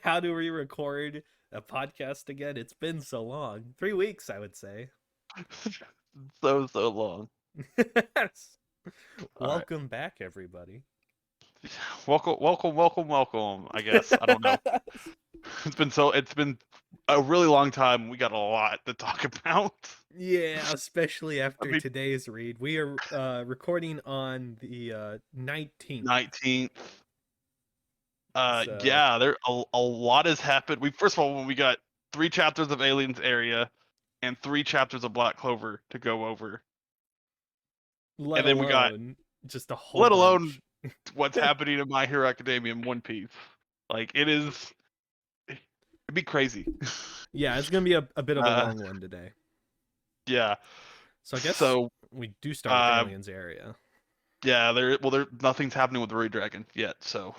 How do we record a podcast again? It's been so long. 3 weeks, I would say. So long. All right. Welcome back, everybody. Welcome. I guess I don't know. It's been a really long time. We got a lot to talk about. Yeah, especially I after mean, today's read. We are recording on the 19th. 19th. So, Yeah, a lot has happened. First of all, when we got 3 chapters of Aliens Area and 3 chapters of Black Clover to go over, let and then we got, alone just a whole let alone bunch. what's happening in My Hero Academia in One Piece. Like it'd be crazy. Yeah, it's going to be a bit of a Uh, long one today. yeah. So, I guess So, we do start with uh, Aliens area. yeah, nothing's happening with the Ray Dragon yet, so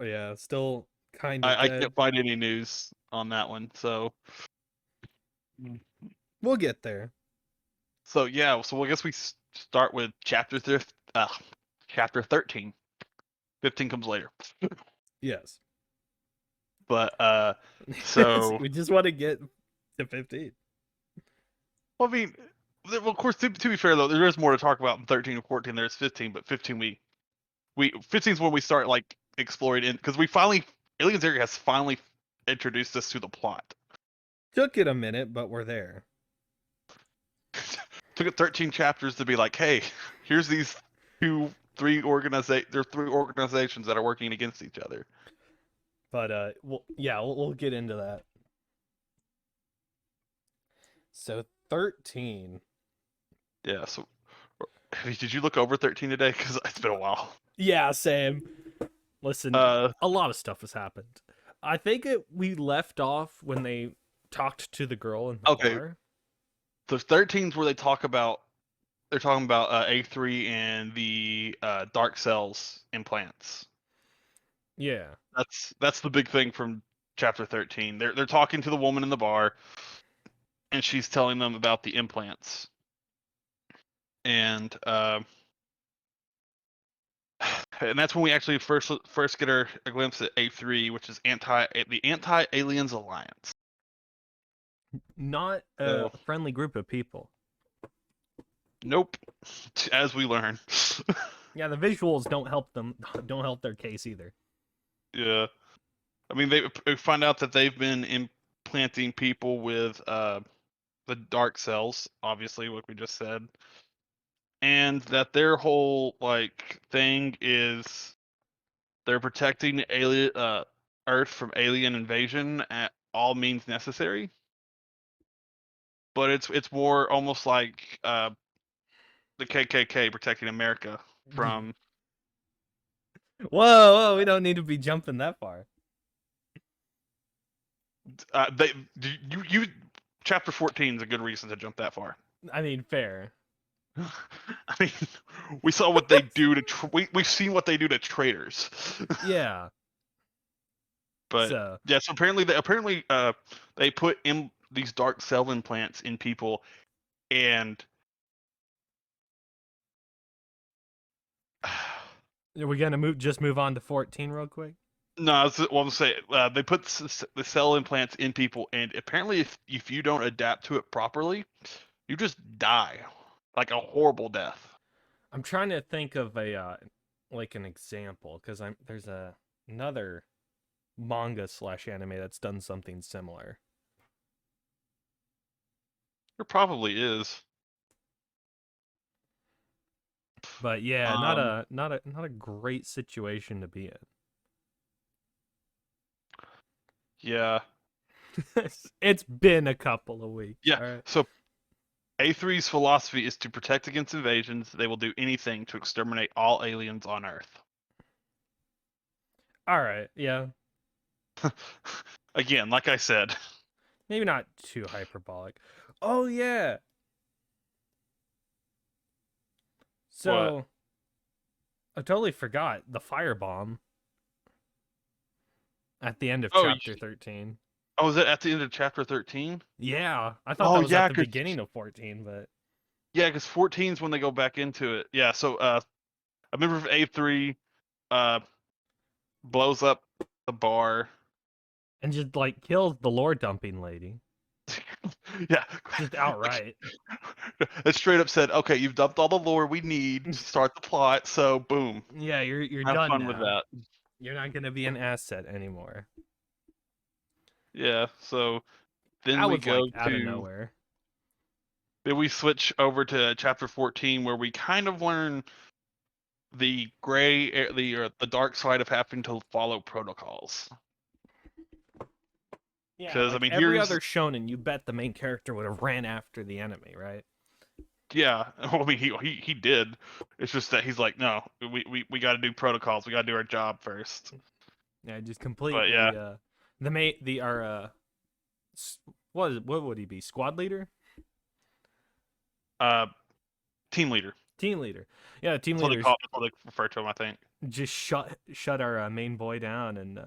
Yeah, still kind of I dead. can't find any news on that one. We'll get there. So yeah, so I guess we start with chapter 13. 15 comes later. Yes. But so We just want to get to 15. well, I mean, well, of course, to be fair though, there is more to talk about in 13 and 14. There's 15, but 15 we 15 is when we start like exploring in because we finally Aliens Area has finally introduced us to the plot. Took it a minute, but we're there. Took it 13 chapters to be like, hey, here's these there's 3 organizations that are working against each other. But we'll get into that. So 13. Yeah. So, did you look over 13 today? Because it's been a while. Yeah, same. Listen, Uh, a lot of stuff has happened. I think we left off when they talked to the girl in the okay. bar. So 13's where they're talking about A3 and the dark cells implants. Yeah. That's the big thing from chapter 13. They're talking to the woman in the bar, and she's telling them about the implants. And and that's when we actually first get a glimpse at A3, which is the Anti Aliens Alliance. Not a So friendly group of people. nope, as we learn. Yeah, the visuals don't help them. Don't help their case either. Yeah, I mean they find out that they've been implanting people with the dark cells, obviously, like we just said, and that their whole like thing is they're protecting alien Earth from alien invasion at all means necessary. But it's more almost like the KKK protecting America from. Whoa, we don't need to be jumping that far. They you chapter 14 is a good reason to jump that far. I mean, fair. I mean, we saw what they do to we've seen what they do to traitors. Yeah. But So yeah, so apparently they put in these dark cell implants in people, and are we gonna move on to 14 real quick? no, I'm saying they put the cell implants in people, and apparently if you don't adapt to it properly, you just die, like a horrible death. I'm trying to think of a like an example because there's another manga slash anime that's done something similar. There probably is. But yeah, Um, not a great situation to be yeah, in. It's been a couple of weeks. yeah. All right. So A3's philosophy is to protect against invasions. They will do anything to exterminate all aliens on Earth. All right. Yeah. Again, like I said, Maybe not too hyperbolic. Oh yeah. what? So I totally forgot the firebomb at the end of Oh, chapter 13. oh, was it at the end of chapter 13? Yeah, I thought Oh that was at yeah, the cause beginning of 14, but 14 is when they go back into it. Yeah, so a member of A3 uh blows up the bar, and just like kills the lore dumping lady, Yeah. just Like, outright. it straight up said, okay, you've dumped all the lore we need to start the plot, so boom. Yeah, you're Have done fun with now. that. You're not gonna be an asset anymore. Yeah, so then That we was like go out of to nowhere. then we switch over to chapter 14 where we kind of learn the the dark side of having to follow protocols. Yeah, Because I like mean, every here's other shonen, you bet the main character would have ran after the enemy, right? yeah. Well, I mean, he did. It's just that he's like, no, we got to do protocols. We got to do our job first. Yeah, just But yeah, completely. The mate, the our what would he be? Squad leader, uh, team leader. team leader. Yeah, team That's what they leaders call. That's what they refer to him. I think. just shut our main boy down and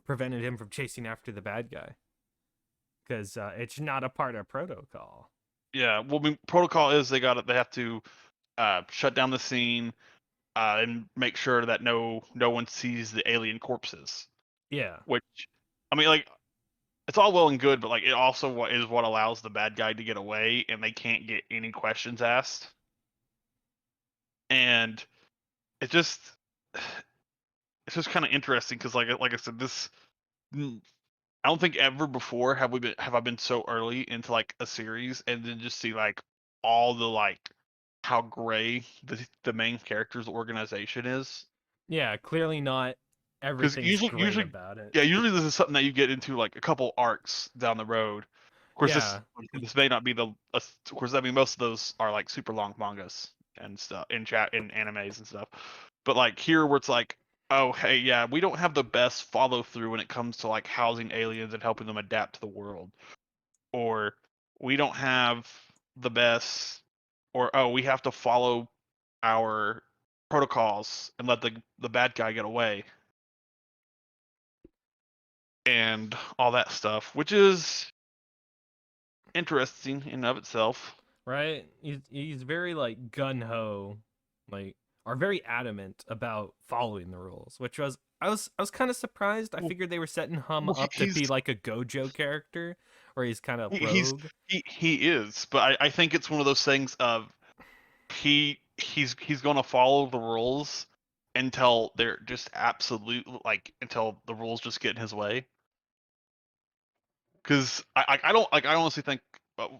prevented him from chasing after the bad guy because it's not a part of protocol. Yeah. Well, I mean, protocol is they have to shut down the scene and make sure that no one sees the alien corpses. Yeah, Which, I mean, like it's all well and good, but like it also what allows the bad guy to get away, and they can't get any questions asked. And it just it's just kind of interesting because like I said, this I don't think ever before have I been so early into like a series and then just see like all the like how gray the main character's organization is. yeah. Clearly not Because everything's usually, gray usually, about it. yeah, usually this is something that you get into like a couple arcs down the road. Of course, Yeah, this may not be of course, I mean, most of those are like super long mangas and stuff in animes and stuff. But like here, where it's like, oh, hey, yeah, we don't have the best follow through when it comes to like housing aliens and helping them adapt to the world, or we don't have the best, or oh, we have to follow our protocols and let the bad guy get away and all that stuff, which is interesting in and of itself. right. He's very like gun ho, like are very adamant about following the rules, which was I was kind of surprised. I Well, figured they were setting Hum well up to be like a Gojo character, where he's kind of he's rogue. he is, but I think it's one of those things of he's gonna follow the rules until they're just absolute like until the rules just get in his way. Because I don't like I honestly think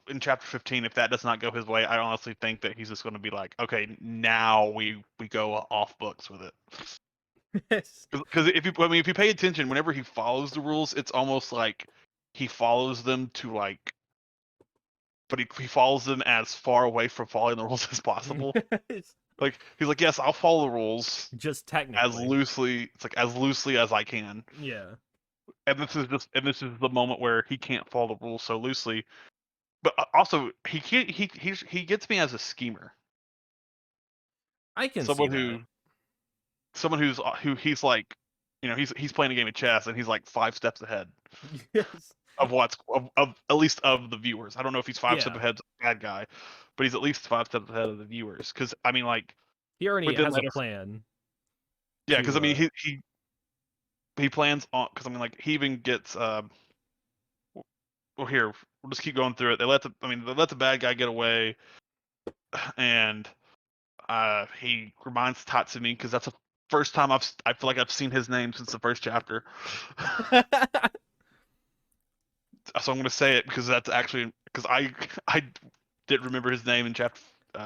in chapter 15 if that does not go his way, I honestly think that he's just going to be like, okay, now we go off books with it. Because if you pay attention, whenever he follows the rules, it's almost like he follows them to like, but he follows them as far away from following the rules as possible. Like he's like, yes, I'll follow the rules Just as technically. loosely. It's like as loosely as I can. Yeah, And this is the moment where he can't follow the rules so loosely. But also, he gets me as a schemer, I can see someone that. who he's like, you know, he's playing a game of chess and he's like 5 steps ahead Yes. of of at least of the viewers. I don't know if he's 5 steps Yeah. ahead of the bad guy, but he's at least 5 steps ahead of the viewers. Because I mean, like, He already but then has a later, plan yeah, because I to mean, he plans on because I mean, like, he even gets well, here we'll just keep going through it. They let the bad guy get away, and he reminds Tatsumi because that's the first time I feel like I've seen his name since the first chapter. So I'm going to say it because that's actually because I did remember his name in chapter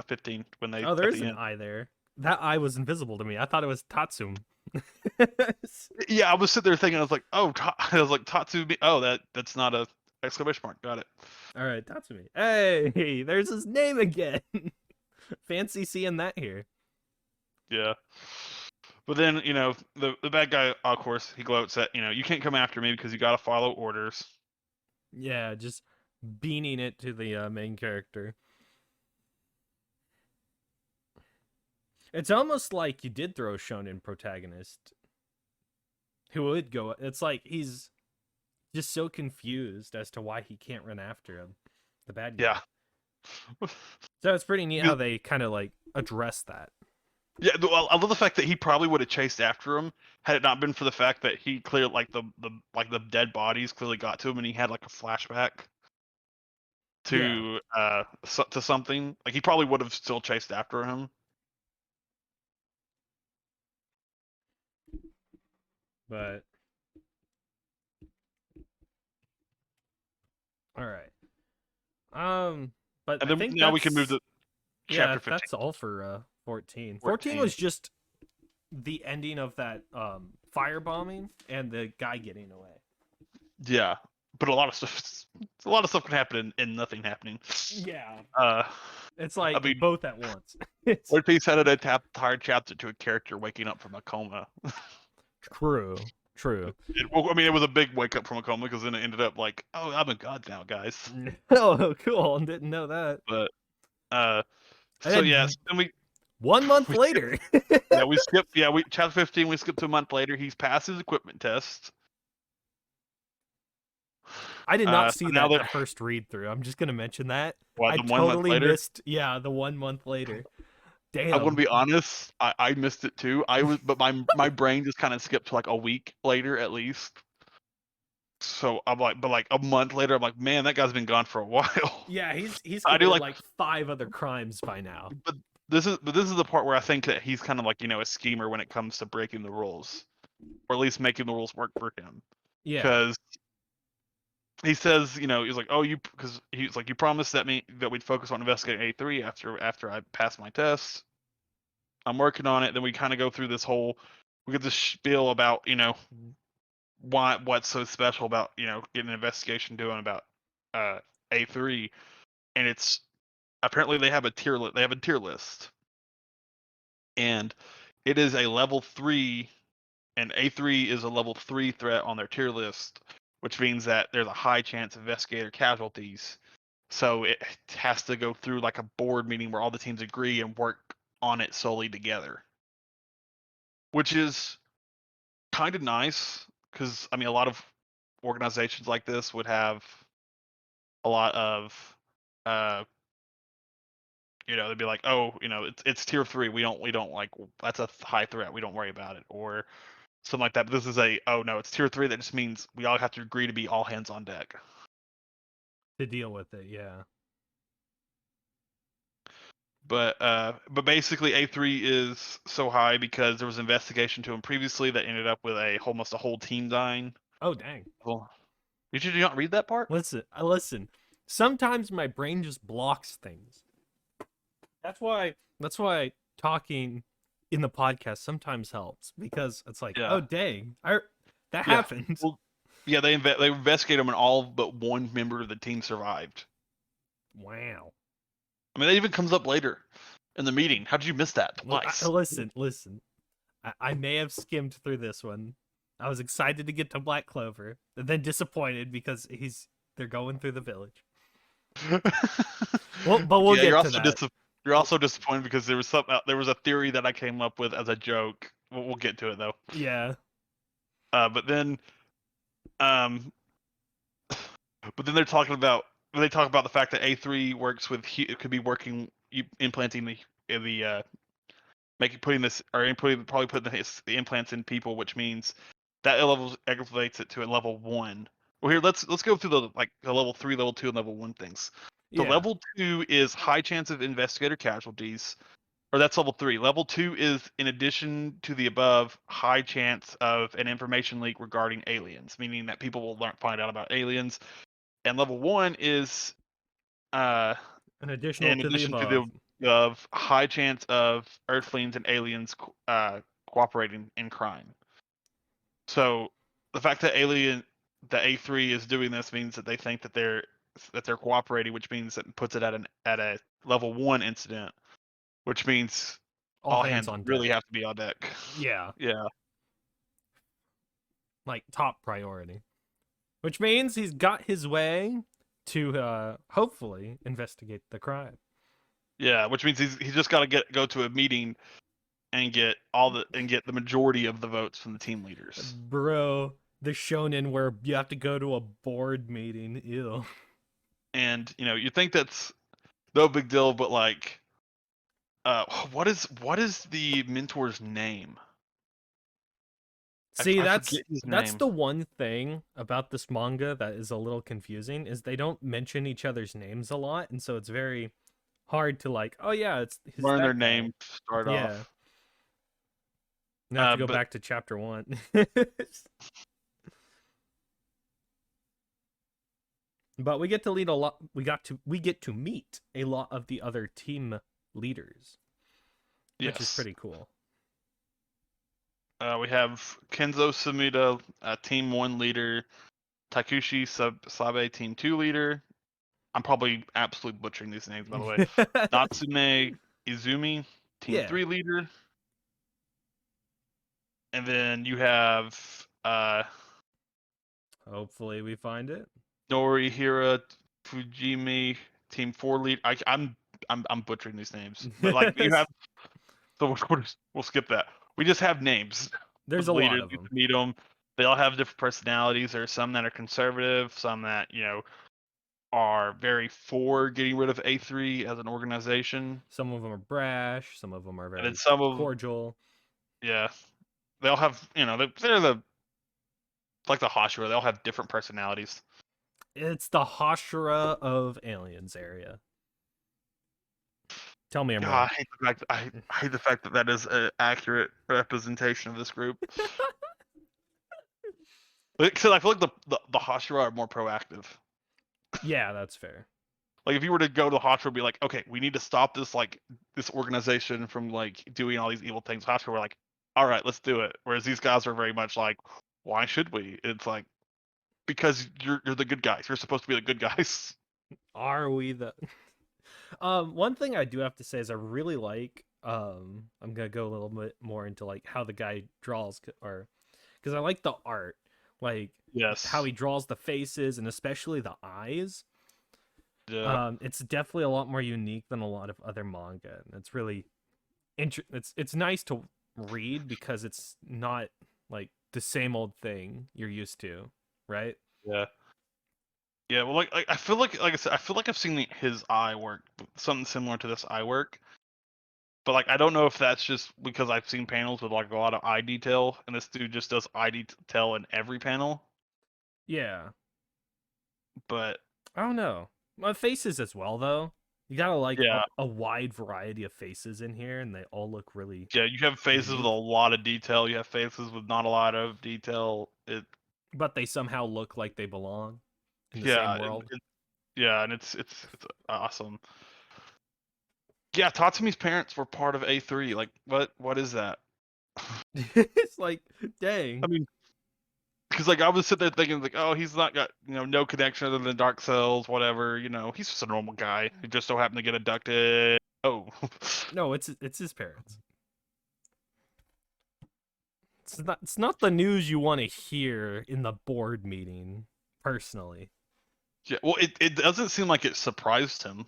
15 when they Oh, there at is the an end. eye there. That eye was invisible to me. I thought it was Tatsum. Yeah, I was sitting there thinking I was like, oh, I was like Tatsumi. Oh, that's not a exclamation mark. Got it. All right, Tatsumi. Hey, there's his name again. Fancy seeing that here. Yeah. But then the bad guy, of course, he gloats at you can't come after me because you got to follow orders. Yeah, just beaning it to the main character. It's almost like you did throw a shonen protagonist who would go. It's like he's just so confused as to why he can't run after him, the bad guy. Yeah. So it's pretty neat how they kind of like address that. Yeah, I love the fact that he probably would have chased after him had it not been for the fact that he cleared like the dead bodies clearly got to him, and he had like a flashback Yeah, to something. Like he probably would have still chased after him. but all right. But And I then think now we can move to yeah, chapter 15, that's all for 14. 14 14. was just the ending of that firebombing and the guy getting away. Yeah, but a lot of stuff can happen in nothing happening. Yeah. Uh, It's I like mean, both at once. It's One Piece had an entire chapter to a character waking up from a coma. true. True. Well, I mean, it was a big wake up from a coma because then it ended up like, oh, I'm a god now, guys. Oh, cool. Didn't know that. But uh, And so yes, then then we 1 month we skip, later. we skip, we chapter 15. We skip to a month later. He's passed his equipment test. I did not So see now that that the first read through. I'm just gonna mention that. what I the 1 month totally later. missed, yeah, the 1 month later. I'm gonna Damn. be honest. I missed it too. But my brain just kind of skipped to like a week later at least. So I'm like, but like a month later, I'm like, man, that guy's been gone for a while. Yeah, he's I do committed like, like 5 other crimes by now. but this is the part where I think that he's kind of like a schemer when it comes to breaking the rules, or at least making the rules work for him. Yeah. Because he says, he's like, oh, because he's like, you promised that we'd focus on investigating A3 after I passed my test. I'm working on it. Then we kind of go through this whole, we get this spiel about what's so special about getting an investigation doing about uh A3, and it's apparently they have a tier list, and it is a level 3, and A3 is a level 3 threat on their tier list, which means that there's a high chance of investigator casualties. So it has to go through like a board meeting where all the teams agree and work on it solely together, which is kind of nice because I mean a lot of organizations like this would have a lot of uh they'd be like, oh, it's tier 3, we don't like, that's a high threat, we don't worry about it, or something like that. But this is oh no, it's tier 3, that just means we all have to agree to be all hands on deck. To deal with it, yeah. But basically A3 is so high because there was an investigation to him previously that ended up with almost a whole team dying. Oh dang. Well, did you not read that part? Listen. Sometimes my brain just blocks things. That's why talking in the podcast sometimes helps because it's like, Yeah. oh dang, that Yeah. happened. Well, yeah, they investigate him, and all but one member of the team survived. Wow. I mean, that even comes up later in the meeting. How did you miss that twice? Listen. I may have skimmed through this one. I was excited to get to Black Clover, and then disappointed because they're going through the village. Well, but we'll Yeah, get to that. you're also disappointed because there was a theory that I came up with as a joke. We'll get to it though. Yeah. But then um but then they talk about the fact that A3 works with it could be working implanting the making putting this or inputting probably putting the implants in people, which means that elevates it to a level 1. Well, here let's go through the level 3, level 2, and level 1 things. So Yeah. level 2 is high chance of investigator casualties, or that's level 3. Level 2 is, in addition to the above, high chance of an information leak regarding aliens, meaning that people will find out about aliens. And level 1 is uh An additional in to the addition to above. the of high chance of Earthlings and aliens cooperating in crime. So the fact that the A3 is doing this means that they think that they're cooperating, which means that puts it at a level 1 incident, which means All all hands hands on really deck. have to be on deck. Yeah. Yeah. Like top priority. Which means he's got his way to hopefully investigate the crime. Yeah, which means he's just got to go to a meeting and get the majority of the votes from the team leaders. Bro, the shonen where you have to go to a board meeting. Ew. And you think that's no big deal, but like what is the mentor's name? See, I forget his that's name. the one thing about this manga that is a little confusing is they don't mention each other's names a lot, and so it's very hard to like, oh yeah, it's Learn their that guy. name to start Yeah. off. You have to go But back to chapter 1. But we get to lead a lot we get to meet a lot of the other team leaders, which is yes, pretty cool. we have Kenzo Sumida, Team 1 leader, Takushi Sabe, Team 2 leader. I'm probably absolutely butchering these names, by the way. Natsume Izumi, Team Yeah. 3 leader. And then you have Hopefully we find it. Norihira Fujimi, Team 4 leader. I'm butchering these names, but like you have, so we'll skip that. We just have names There's of a lot leaders. of You them. can meet them. They all have different personalities. There are some that are conservative, some that are very for getting rid of A3 as an organization, Some of them are brash, some of them are and then very some of cordial. yeah, they all have they're the like the Hashira. They all have different personalities. It's the Hashira of aliens area. Tell me God, more. I hate the fact that that is an accurate representation of this group. Because I feel like the Hashira are more proactive. Yeah, that's fair. Like if you were to go to the Hashira and be like, okay, we need to stop this organization from like doing all these evil things. Hashira were like, all right, let's do it. Whereas these guys are very much like, why should we? It's like because you're the good guys. You're supposed to be the good guys. Are we the one thing I do have to say is I really like I'm gonna go a little bit more into like how the guy draws or because I like the art, like how Yes. he draws the faces and especially the eyes. Yeah. It's definitely a lot more unique than a lot of other manga, and it's really it's nice to read because it's not like the same old thing you're used to, right? Yeah. Yeah, well, I feel like I said, I feel like I've seen his eye work, something similar to this eye work, but like I don't know if that's just because I've seen panels with like a lot of eye detail, and this dude just does eye detail in every panel. Yeah, But I don't know. My faces as well though. You gotta like yeah, a wide variety of faces in here, and they all look really yeah, you have faces with a unique, lot of detail. You have faces with not a lot of detail. but they somehow look like they belong in the same Yeah, world. yeah, and it's awesome. Yeah, Tatsumi's parents were part of A3. Like, what is that? It's like, I dang. mean, because like I was sitting there thinking like, oh, he's not got no connection other than Dark Cells, whatever. He's just a normal guy who just so happened to get abducted. Oh, No, it's his parents. It's not the news you want to hear in the board meeting, personally. yeah. Well, it doesn't seem like it surprised him.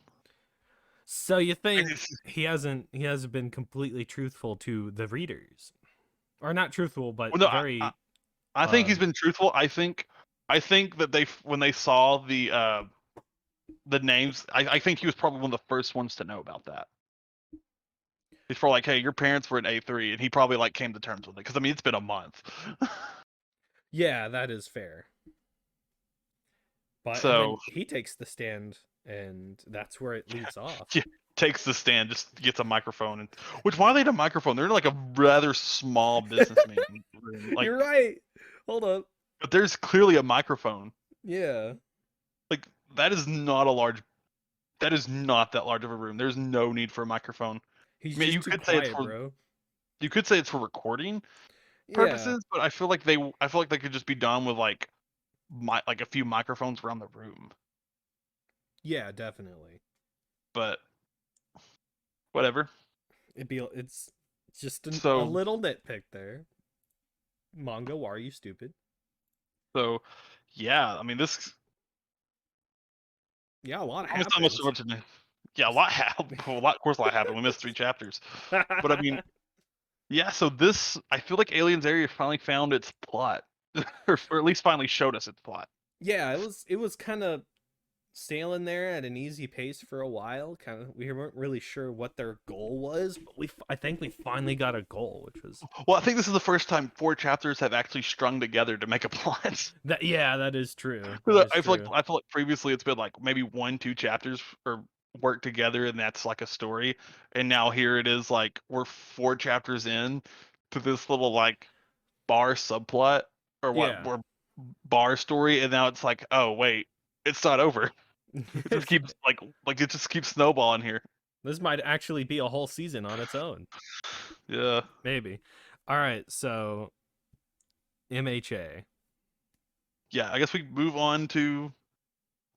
So you And think he hasn't been completely truthful to the readers, or not truthful, but well, no, very I think he's um been truthful. I think that when they saw the names, I think he was probably one of the first ones to know about that. He's probably like, hey, your parents were in A3, and he probably like came to terms with it because I mean it's been a month. yeah, that is fair. But and then So he takes the stand, and that's where it leaves off. yeah, takes the stand, just gets a microphone, and which why they need a microphone? They're in like a rather small business meeting room, like, You're right. Hold up. but there's clearly a microphone. Yeah, Like that is not a large. That is not that large of a room. There's no need for a microphone. he's I mean, just too quiet, bro. you could say it's for recording Yeah, purposes, but I feel like they could just be done with like like a few microphones around the room. yeah, definitely. But whatever. It's just a So little nitpick there. Manga, why are you stupid? so yeah, I mean this Yeah, a lot almost not much so happens. much in there. Yeah, a lot happened. Well, of course, a lot happened. We missed 3 chapters, but I mean, yeah. So this, I feel like Aliens Area finally found its plot, or at least finally showed us its plot. Yeah, it was kind of sailing there at an easy pace for a while. Kind of, we weren't really sure what their goal was, but I think we finally got a goal, which was Well, I think this is the first time 4 chapters have actually strung together to make a plot. that. Yeah, that is true. That 'Cause is I feel like true. previously it's been like maybe 1, 2 chapters or work together, and that's like a story. And now here it is, like we're 4 chapters in to this little like bar subplot or what Yeah. or bar story, and now it's like, oh wait, it's not over. It just keeps like it just keeps snowballing here. This might actually be a whole season on its own. Yeah, Maybe. All right, so MHA. yeah. I guess we move on to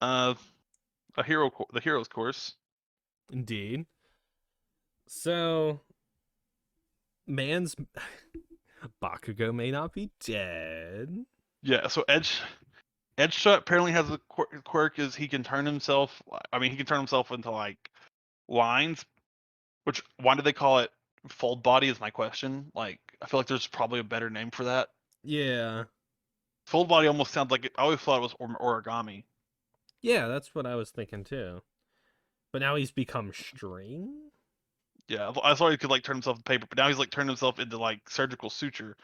uh the hero's course. Indeed. So, man's Bakugo may not be dead. Yeah, so Edge Shot apparently has a quirk is he can turn himself. I mean, he can turn himself into like lines. Which why do they call it fold body? Is my question. Like, I feel like there's probably a better name for that. Yeah. Fold body almost sounds like I always thought it was origami. Yeah, that's what I was thinking too. But now he's become string? Yeah, I thought he could like turn himself to paper, but now he's like turned himself into like surgical suture,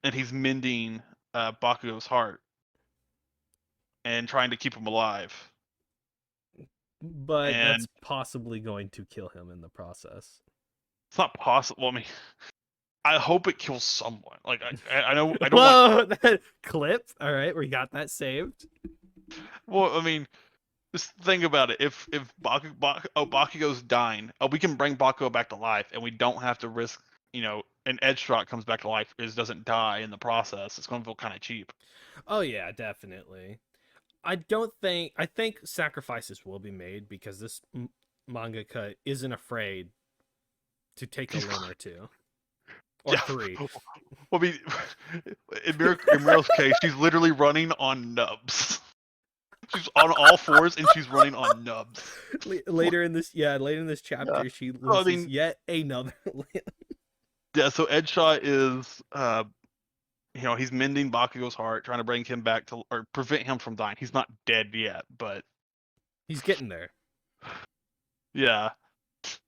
and he's mending Bakugo's heart and trying to keep him alive. But And that's possibly going to kill him in the process. it's not possible. I mean, I hope it kills someone. Like I know I don't want. Whoa, that clip. All right, we got that saved. Well, I mean, just think about it. If Bakugo's dying, we can bring Bakugo back to life, and we don't have to risk, an edge shot comes back to life, is doesn't die in the process. It's going to feel kind of cheap. Oh yeah, definitely. I think sacrifices will be made because this mangaka isn't afraid to take a He's limb or two or yeah. three. Well, I mean, in Muriel's case, she's literally running on nubs. She's on all fours and she's running on nubs. Later in this, later in this Yeah. chapter, she So, I loses mean, yet another limb. yeah. So edge shot is he's mending Bakugo's heart, trying to bring him back to or prevent him from dying. He's not dead yet, but He's getting there. yeah,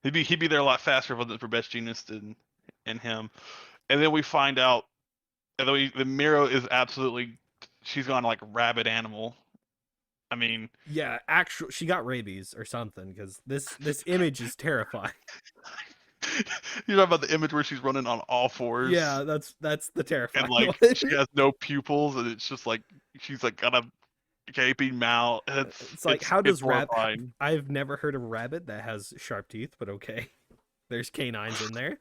he'd be there a lot faster if it wasn't for Best Genius and him. And then we find out, the Miro is absolutely, she's gone like rabid animal. I mean, Yeah, actual she got rabies or something because this image is terrifying. you're talking about the image where she's running on all fours. Yeah, that's the And terrifying like one. she has no pupils, and it's just like she's like got a gaping mouth. It's like how It's does horrifying. I've never heard of a rabbit that has sharp teeth, but okay. There's canines in there.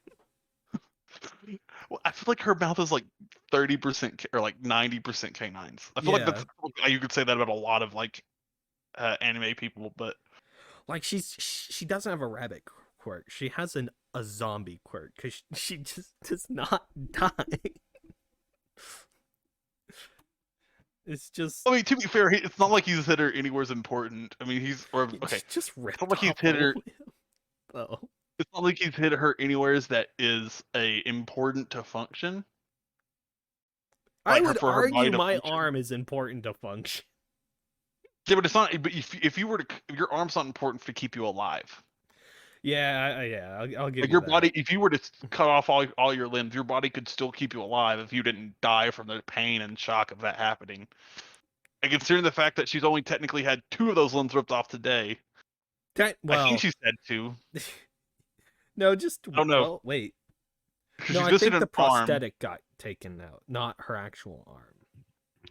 Well, I feel like her mouth is like 30% or like 90% canines. I feel like Yeah. that's you could say that about a lot of like anime people, but Like she doesn't have a rabbit quirk. She has a zombie quirk because she just does not die. It's just I mean, to be fair, it's not like he's hit her anywhere important. I mean, okay. just It's ripped not like he's off hit a her. limb, though. It's not like he's hit her anywheres that is important to function, I like would for her body argue to my function. arm is important to function. Yeah, but it's not. But if your arm's not important to keep you alive. Yeah, I'll give Like you your that. body, if you were to cut off all your limbs, your body could still keep you alive if you didn't die from the pain and shock of that happening. And considering the fact that she's only technically had 2 of those limbs ripped off today, I think Well, she said 2. no, just I don't know. well, wait. Because No, she's I missing think an the arm. prosthetic got taken out, not her actual arm.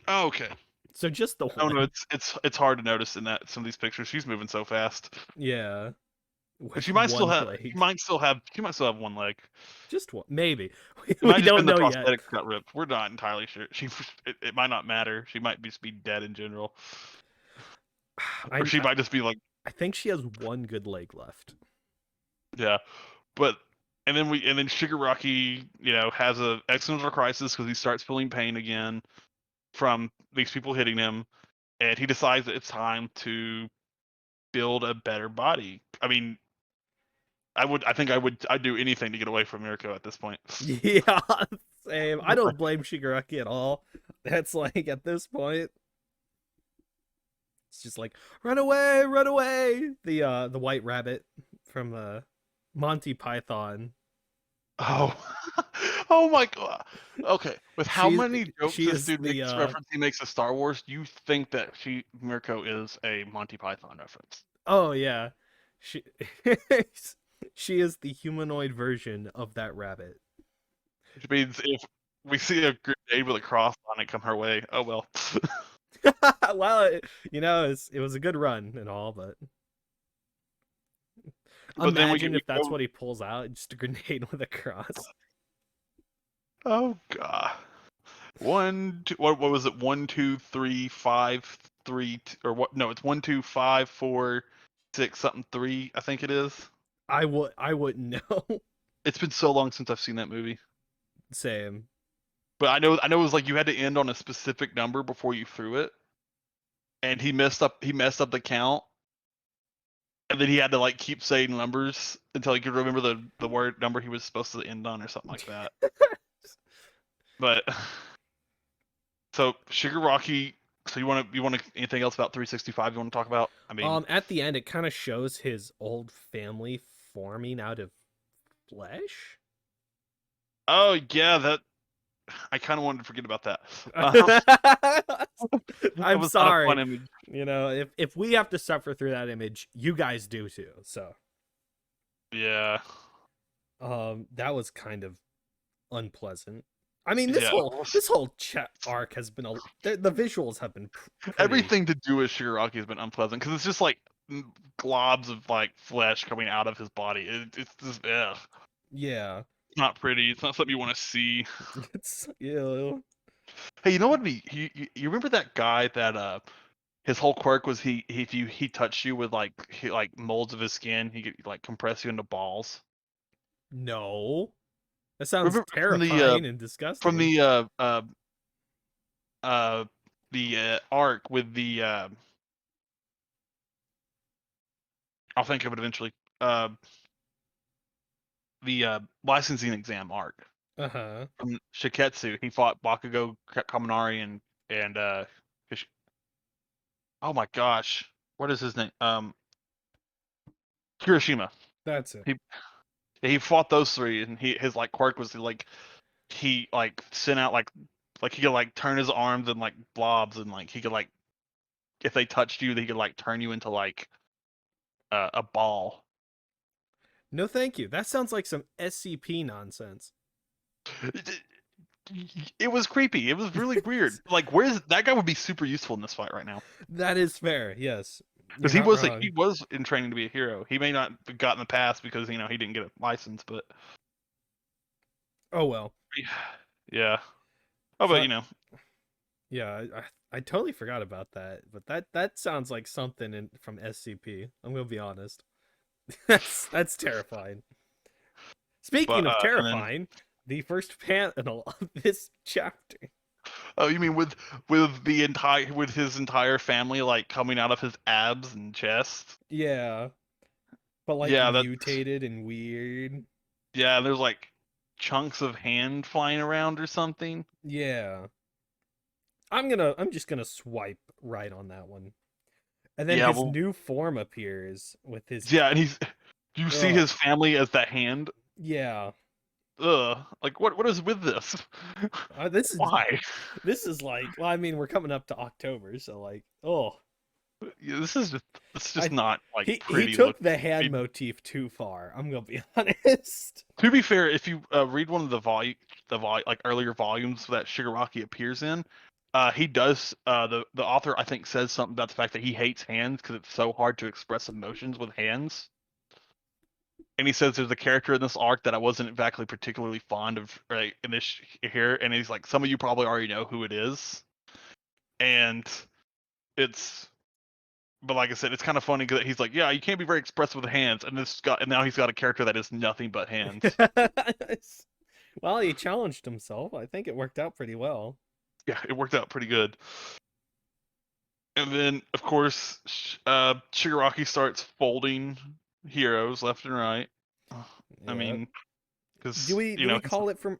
Oh, okay. So just the Oh no, one. it's hard to notice in that some of these pictures. She's moving so fast. Yeah, But with she might still one have. leg. She might still have one leg. Just one, maybe. It We might have just don't been the know yet. prosthetics got ripped. We're not entirely sure. It might not matter. She might just be dead in general, or I she might just be like, I think she has one good leg left. yeah. But and then Shigaraki, has a existential crisis because he starts feeling pain again from these people hitting him, and he decides that it's time to build a better body. I mean, I'd do anything to get away from Mirko at this point. Yeah, same. I don't blame Shigaraki at all. That's like at this point. It's just like run away, run away. The white rabbit from Monty Python. Oh, oh my god. Okay, with how She many jokes she this is dude the makes reference he makes to Star Wars, you think that Mirko is a Monty Python reference? oh yeah. She she is the humanoid version of that rabbit. Which means if we see a grenade with a cross on it come her way, oh well. Well, it was a good run and all, but But then imagine we if that's go. what he pulls out, just a grenade with a cross. Oh god. What was it? 1, 2, 3, 5, 3, or what? No, it's 1, 2, 5, 4, 6 something 3. I think it is. I wouldn't know. It's been so long since I've seen that movie. Same. But I know it was like you had to end on a specific number before you threw it, and he messed up the count, and then he had to like keep saying numbers until he could remember the word number he was supposed to end on or something like that. But so Shigaraki. So you want anything else about 365 you want to talk about? I mean, At the end, it kind of shows his old family forming out of flesh. oh yeah, that I kind of wanted to forget about that. Um, that I'm was not a sorry. fun image. If we have to suffer through that image, you guys do too. So, Yeah, that was kind of unpleasant. I mean, yeah. this whole chat arc has been the visuals have been pretty. Everything to do with Shigaraki has been unpleasant because it's just like globs of like flesh coming out of his body. It's just Yeah. it's not pretty. It's not something you want to see. It's ew. Hey, you know what? You remember that guy that his whole quirk was if he touched you with like molds of his skin, he could like compress you into balls. No. That sounds Remember from the terrifying and from disgusting. the uh arc with the I'll think of it eventually. The licensing exam arc Uh-huh. from Shiketsu. He fought Bakugo, Kaminari, and oh my gosh, what is his name? Kirishima. That's it. He he fought those three, and his like quirk was like he like sent out like he could like turn his arms and like blobs, and like he could like if they touched you, they could like turn you into like a ball. No, thank you. That sounds like some SCP nonsense. It was creepy. It was really weird. Like, where's that guy would be super useful in this fight right now That is fair. Yes. because You're he not was wrong. he was in training to be a hero. He may not have gotten the pass because he didn't get a license, but Oh well. yeah. Oh, but So yeah, I totally forgot about that. But that sounds like something from SCP. I'm gonna be honest. That's terrifying. Speaking of and then terrifying, the first panel of this chapter. oh, you mean with his entire family like coming out of his abs and chest? Yeah, but like Yeah, that mutated and weird. yeah. There's like chunks of hand flying around or something. Yeah. I'm just gonna swipe right on that one. And then Yeah, his well, new form appears with his yeah, and do you see ugh. his family as that hand? Yeah. Ugh, like what is with this? This is Why? like, well, I mean, we're coming up to October, so like, oh, Yeah, this is I not like he pretty took looking. the I hand mean, motif too far. I'm gonna be honest. to be fair, if you read one of the like earlier volumes that Shigaraki appears in, he does the author I think says something about the fact that he hates hands because it's so hard to express emotions with hands. And he says there's a character in this arc that I wasn't exactly particularly fond of right in this here, and he's like, some of you probably already know who it is, and it's but like I said, it's kind of funny because he's like, yeah, you can't be very expressive with hands, and now he's got a character that is nothing but hands. Well, he challenged himself. I think it worked out pretty well. Yeah, it worked out pretty good. And then, of course, Shigaraki starts folding heroes left and right. I Yeah. mean, Do because we call it from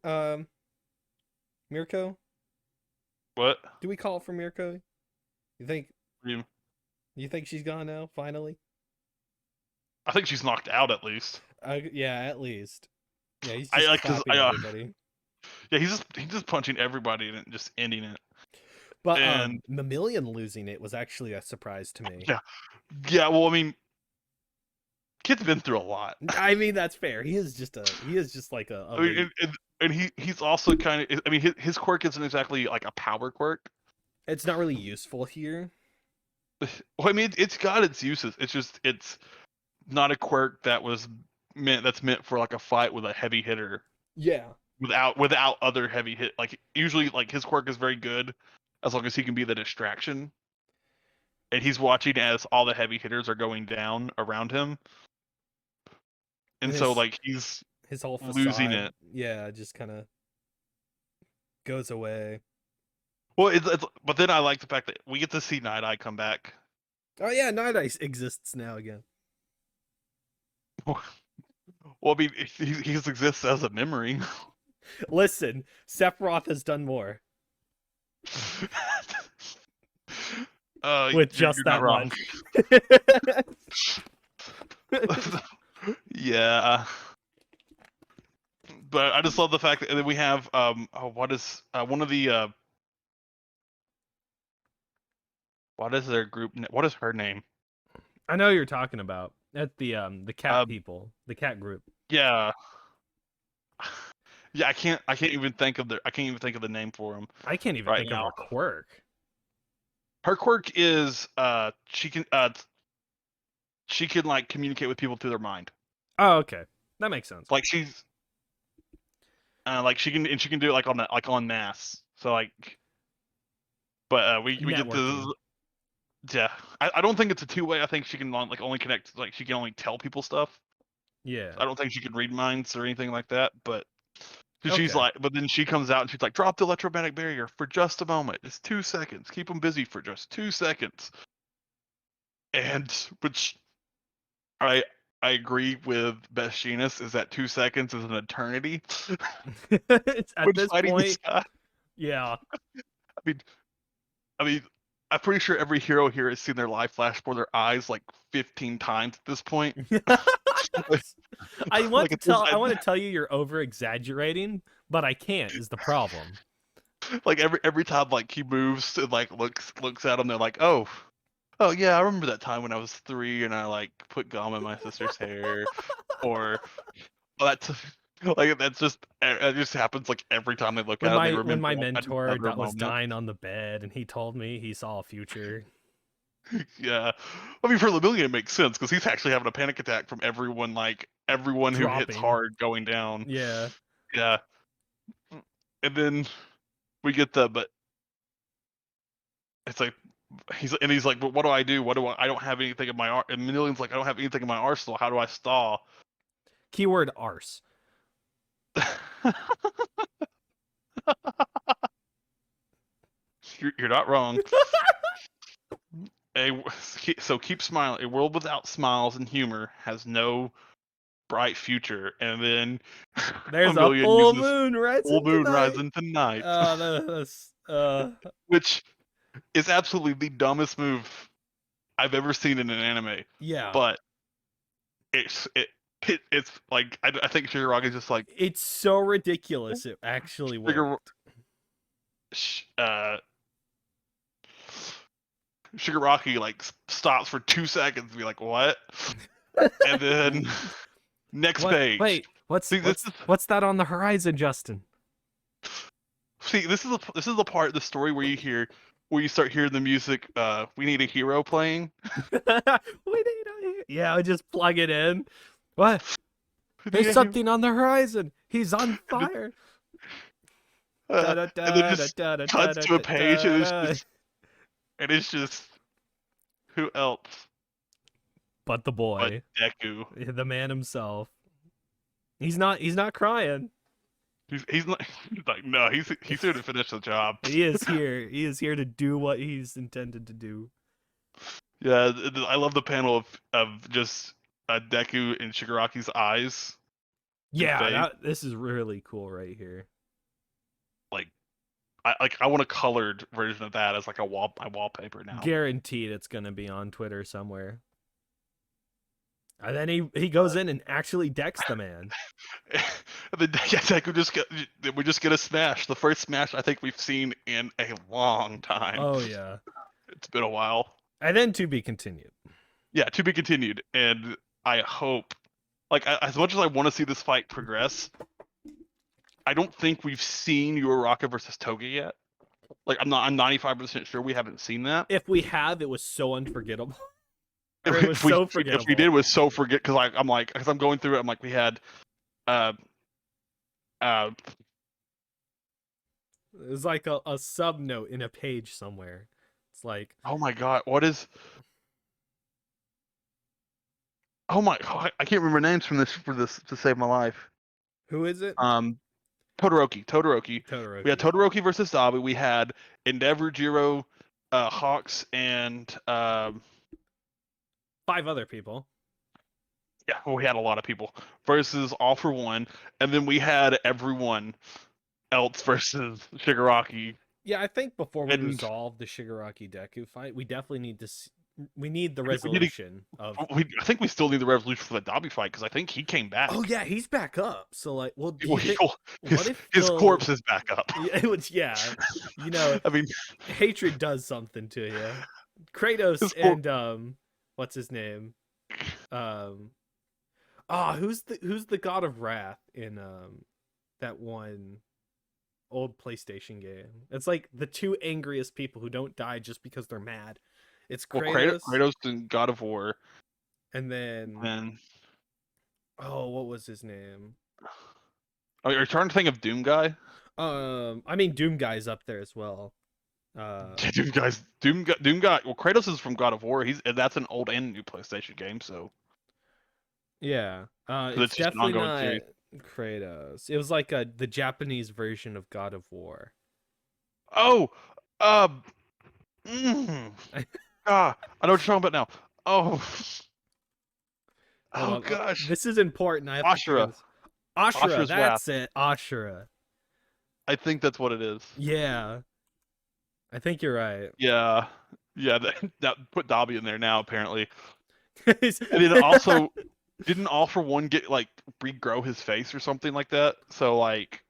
Mirko? what? Do we call it from Mirko? You think? You think she's gone now? Finally? I think she's knocked out at least. Yeah, at least. Yeah, he's I just like because clapping everybody. yeah, he's just punching everybody and just ending it. But And Mammalian losing it was actually a surprise to me. yeah, yeah. Well, I mean, kid's been through a lot. I mean, that's fair. He is just like a I mean, late. and he's also kind of. I mean, his quirk isn't exactly like a power quirk. It's not really useful here. Well, I mean, it's got its uses. It's just it's not a quirk that was meant for like a fight with a heavy hitter Yeah. without other heavy hit. Like usually, like his quirk is very good as long as he can be the distraction. And he's watching as all the heavy hitters are going down around him, And and so like he's his whole losing facade, it. yeah, just kind of goes away. Well, it's but then I like the fact that we get to see Night Eye come back. Oh yeah, Night Ice exists now again. Well, I mean, he just exists as a memory. Listen, Sephiroth has done more with just you're not that wrong. much. Yeah, but I just love the fact that we have what is one of the what is their group? What is her name? I know you're talking about at the cat Um, people, the cat group. yeah, yeah. I can't even think of the name for him I can't even right think of now. her quirk. Her quirk is she can like communicate with people through their mind. Oh, okay, that makes sense. Like she's like she can do it like on mass. So like, but we get Networking. the yeah. I don't think it's a two-way. I think she can like only connect like she can only tell people stuff. Yeah. I don't think she can read minds or anything like that. But she's Okay. like, but then she comes out and she's like, drop the electromagnetic barrier for just a moment. It's 2 seconds. Keep them busy for just 2 seconds. And which I I agree with Best Jeanist is that 2 seconds is an eternity. It's at When this fighting this point, guy, yeah. I mean, I mean, I'm pretty sure every hero here has seen their life flash before their eyes like 15 times at this point. like, like it's I want to tell you you're over exaggerating, but I can't is the problem. like every time like he moves and like looks at him, they're like, oh yeah, I remember that time when I was 3 and I like put gum in my sister's hair, or well, that's like that's just it just happens like every time they look at him, they When remember my mentor another that was moment. dying on the bed and he told me he saw a future Yeah, I mean for Lemillion it makes sense because he's actually having a panic attack from everyone who hits dropping. hard going down. Yeah. Yeah, and then we get but it's like he's like, but what do I do? What do I don't have anything in my and Million's like, I don't have anything in my arsenal. How do I stall? Keyword arse. You're not wrong. So keep smiling. A world without smiles and humor has no bright future. And then a There's a million full uses moon full rising moon tonight. rising tonight, That's which is absolutely the dumbest move I've ever seen in an anime. yeah. But it's it's like I think Shigaraki is just like It's so ridiculous it actually Shigar, worked. uh, Shigaraki like stops for 2 seconds and be like, what? And then next What? page. Wait, See, what's that on the horizon, Justin? this is the part of the story where you start hearing the music. We need a hero playing. We need a yeah, I just plug it in. What? There's uh, something on the horizon. He's on fire. Da da and then da da just da da da cuts da to a page da da. and it's just who else But the but boy, Deku. the man himself. He's not crying. He's not he's like no he's here to finish the job. He is here. He is here to do what he's intended to do. Yeah, I love the panel of just Deku in Shigaraki's eyes and Yeah, face. this is really cool right here. Like I want a colored version of that as like my wallpaper now. Guaranteed it's gonna be on Twitter somewhere. And then he goes in and actually decks the man. And then yeah, we just get a smash. The first smash I think we've seen in a long time. Oh yeah. It's been a while. And then to be continued. Yeah, to be continued. And I hope, as much as I want to see this fight progress, I don't think we've seen Uraraka versus Toga yet. Like I'm 95% sure we haven't seen that. If we have, it was so unforgettable. Or it was If we so if forgettable. we did, it was so forget because I'm going through it. I'm like we had uh uh It was like a sub note in a page somewhere. It's like, oh my god, what is, oh my god, I can't remember names from this for this to save my life. who is it? Todoroki. We had Todoroki. Todoroki versus Dabi. We had Endeavor, Jiro, Hawks, and 5 other people. yeah, we had a lot of people versus All for One, and then we had everyone else versus Shigaraki. Yeah, I think before we And resolve the Shigaraki Deku fight, we definitely need to. We need the we need to- resolution of. I think we still need the resolution for the Dabi fight because I think he came back. Oh yeah, he's back up. So like, well, do you Well, think, his, if his the- corpse is back up. Yeah, it was, yeah, you know, I mean, hatred does something to you. Kratos his corpse. and what's his name? Who's the god of wrath in that one old PlayStation game? It's like the 2 angriest people who don't die just because they're mad. It's Well, Kratos, Kratos and God of War, and then and what was his name? oh, you're trying to think of Doom Guy. I mean Doom Guy's up there as well. Doom Guy. Well, Kratos is from God of War. That's an old and new PlayStation game, so Yeah. it's It's just an definitely ongoing not series. Kratos. It was like the Japanese version of God of War. Oh, uh, mm, I know what you're talking about now. Oh, Hold oh on. gosh, This is important. I have to figure Ashura. this. Ashura, Ashura's Wrath. that's it. Ashura. I think that's what it is. Yeah. I think you're right. Yeah, yeah. That put Dobby in there now apparently, and then also didn't All for One get like regrow his face or something like that? So like,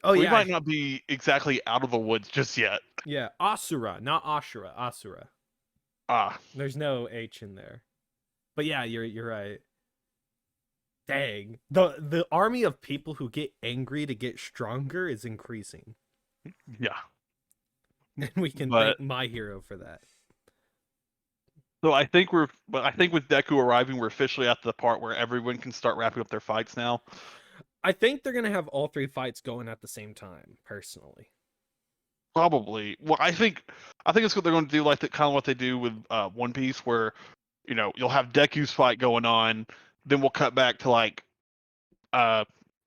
Oh we yeah. might not be exactly out of the woods just yet. Yeah, Asura, not Ashura. Asura. Ah, There's no H in there. But yeah, you're right. Dang. The army of people who get angry to get stronger is increasing. yeah. And we can But- thank My Hero for that. So I think with Deku arriving, we're officially at the part where everyone can start wrapping up their fights now. I think they're gonna have all 3 fights going at the same time, personally. Probably. Well, I think it's what they're going to do, like kind of what they do with One Piece, where you'll have Deku's fight going on, then we'll cut back to like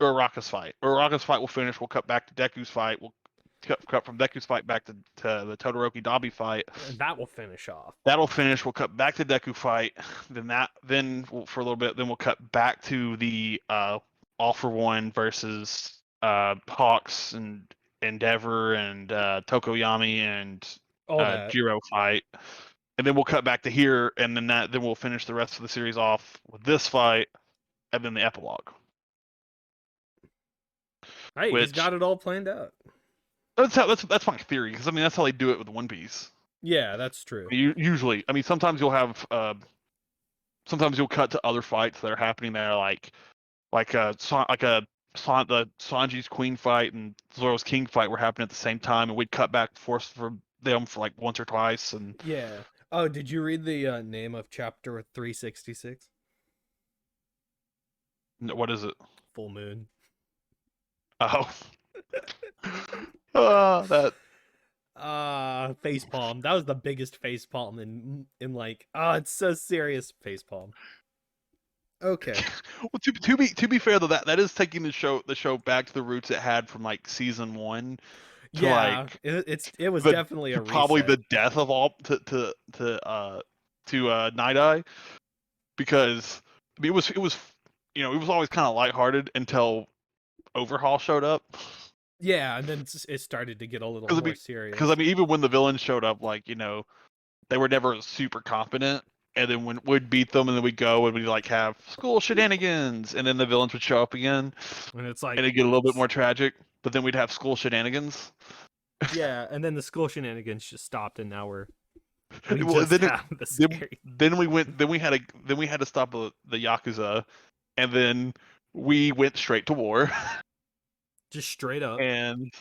Uraraka's fight. Uraraka's fight will finish. We'll cut back to Deku's fight. We'll cut from Deku's fight back to the Todoroki Dabi fight. And that will finish off. That'll finish. We'll cut back to Deku fight. For a little bit. Then we'll cut back to the All for One versus Hawks and Endeavor and Tokoyami and All that. Jiro fight. And then we'll cut back to here, and then we'll finish the rest of the series off with this fight, and then the epilogue. Hey, he's which- got it all planned out. That's my theory, because I mean that's how they do it with One Piece. Yeah, that's true. Usually, I mean sometimes you'll have sometimes you'll cut to other fights that are happening there, the Sanji's Queen fight and Zoro's King fight were happening at the same time, and we'd cut back for them for like once or twice. And Yeah. Oh, did you read the name of chapter 366? what is it? Full Moon. Oh, that. Facepalm. That was the biggest facepalm in like, it's so serious facepalm. Okay. Well, to be fair though, that is taking the show back to the roots it had from like season 1 to Yeah, like it was the- definitely a probably reset. the death of all to Night Eye, because I mean, it was always kind of lighthearted until Overhaul showed up. Yeah, and then it started to get a little Because I more mean, because I serious. mean, even when the villains showed up, like they were never super competent. And then when we'd beat them, and then we'd go and we'd like have school shenanigans, and then the villains would show up again, And it's and like, it'd get a little bit more tragic. But then we'd have school shenanigans. yeah, and then the school shenanigans just stopped, and now we Well, just then have the scary, then we had to stop the yakuza, and then we went straight to war, just straight up. and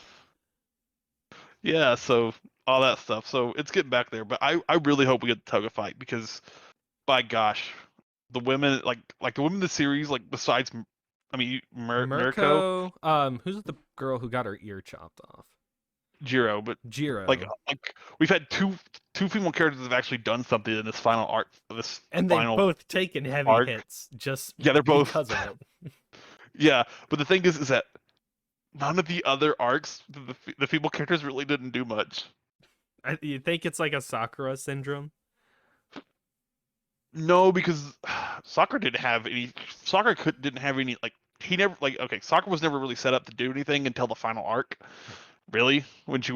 yeah, so all that stuff. So it's getting back there, but I really hope we get the Toga fight because by gosh, the women like the women in the series like besides I mean Mirko, Mirko, who's the girl who got her ear chopped off? Jiro, but like Jiro. like we've had two female characters that have actually done something in this final arc, this And they've final both taken heavy arc. hits just Yeah, they're both because of it. yeah, but the thing is that none of the other arcs, the female characters really didn't do much. You think it's like a Sakura syndrome? No, because Sakura didn't have any. Didn't have any like he never like okay. Sakura was never really set up to do anything until the final arc. Really, when she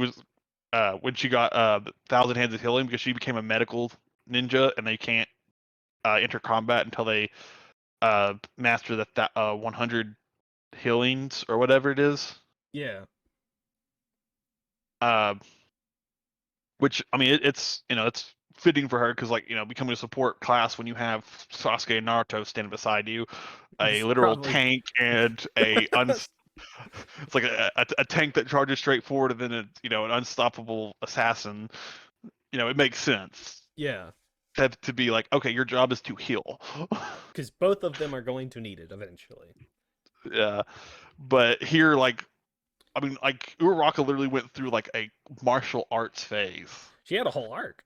got the Thousand Hands of Healing because she became a medical ninja and they can't enter combat until they master that 100 healings or whatever it is. Yeah. Uh, which I mean it's it's fitting for her because like becoming a support class when you have Sasuke and Naruto standing beside you, a It's literal probably tank and it's like a tank that charges straight forward and then an unstoppable assassin. It makes sense yeah, to be like okay, your job is to heal. because both of them are going to need it eventually. Yeah, but here like I mean like Uraraka literally went through like a martial arts phase. She had a whole arc.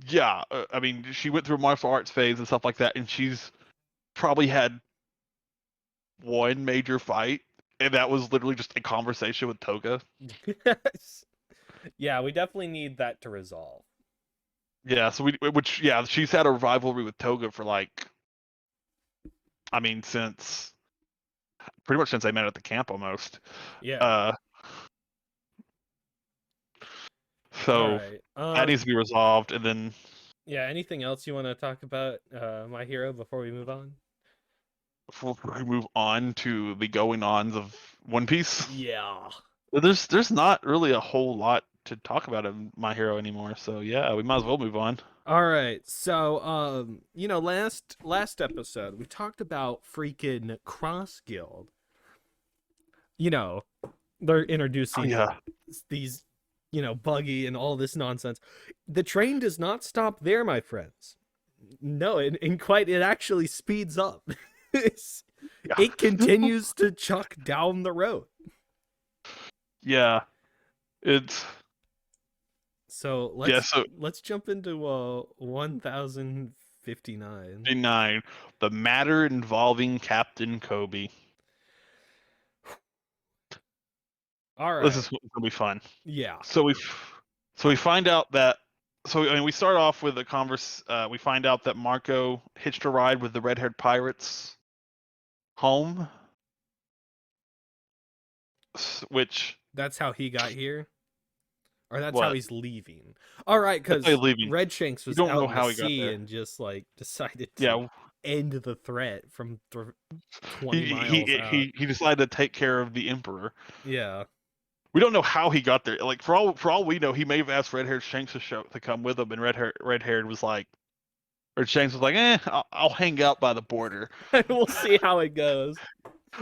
Yeah, I mean, she went through a martial arts phase and stuff like that, and she's probably had one major fight, and that was literally just a conversation with Toga. Yeah, we definitely need that to resolve. Yeah, so yeah, she's had a rivalry with Toga for like, I mean, since pretty much since they met at the camp almost. Yeah. Uh, All so right. that needs to be resolved, and then Yeah, anything else you want to talk about My Hero before we move on? before we move on to the going ons of One Piece, Yeah. there's not really a whole lot to talk about in My Hero anymore. So yeah, we might as well move on. All right. So, last episode we talked about freaking Cross Guild. You know, they're Oh introducing yeah. these, buggy and all this nonsense. The train does not stop there, my friends. No, it actually speeds up. Yeah. It continues to chuck down the road. Yeah. It's So yeah, let's so let's jump into 1059. 9, the matter involving Captain Kobe. All This right. is gonna be fun. Yeah. So we find out that I mean we start off with a we find out that Marco hitched a ride with the red-haired pirates home, which That's how he got here. Or that's how what? he's leaving. All right, That's why he's because leaving. Redshanks We was don't out know in the how he got sea there. and just like decided to Yeah, end the threat from 20 he miles out. he decided to take care of the emperor. Yeah. We don't know how he got there. Like for all we know, he may have asked red haired Shanks to come with him, and red haired was like, or Shanks was like, I'll hang out by the border. We'll see how it goes.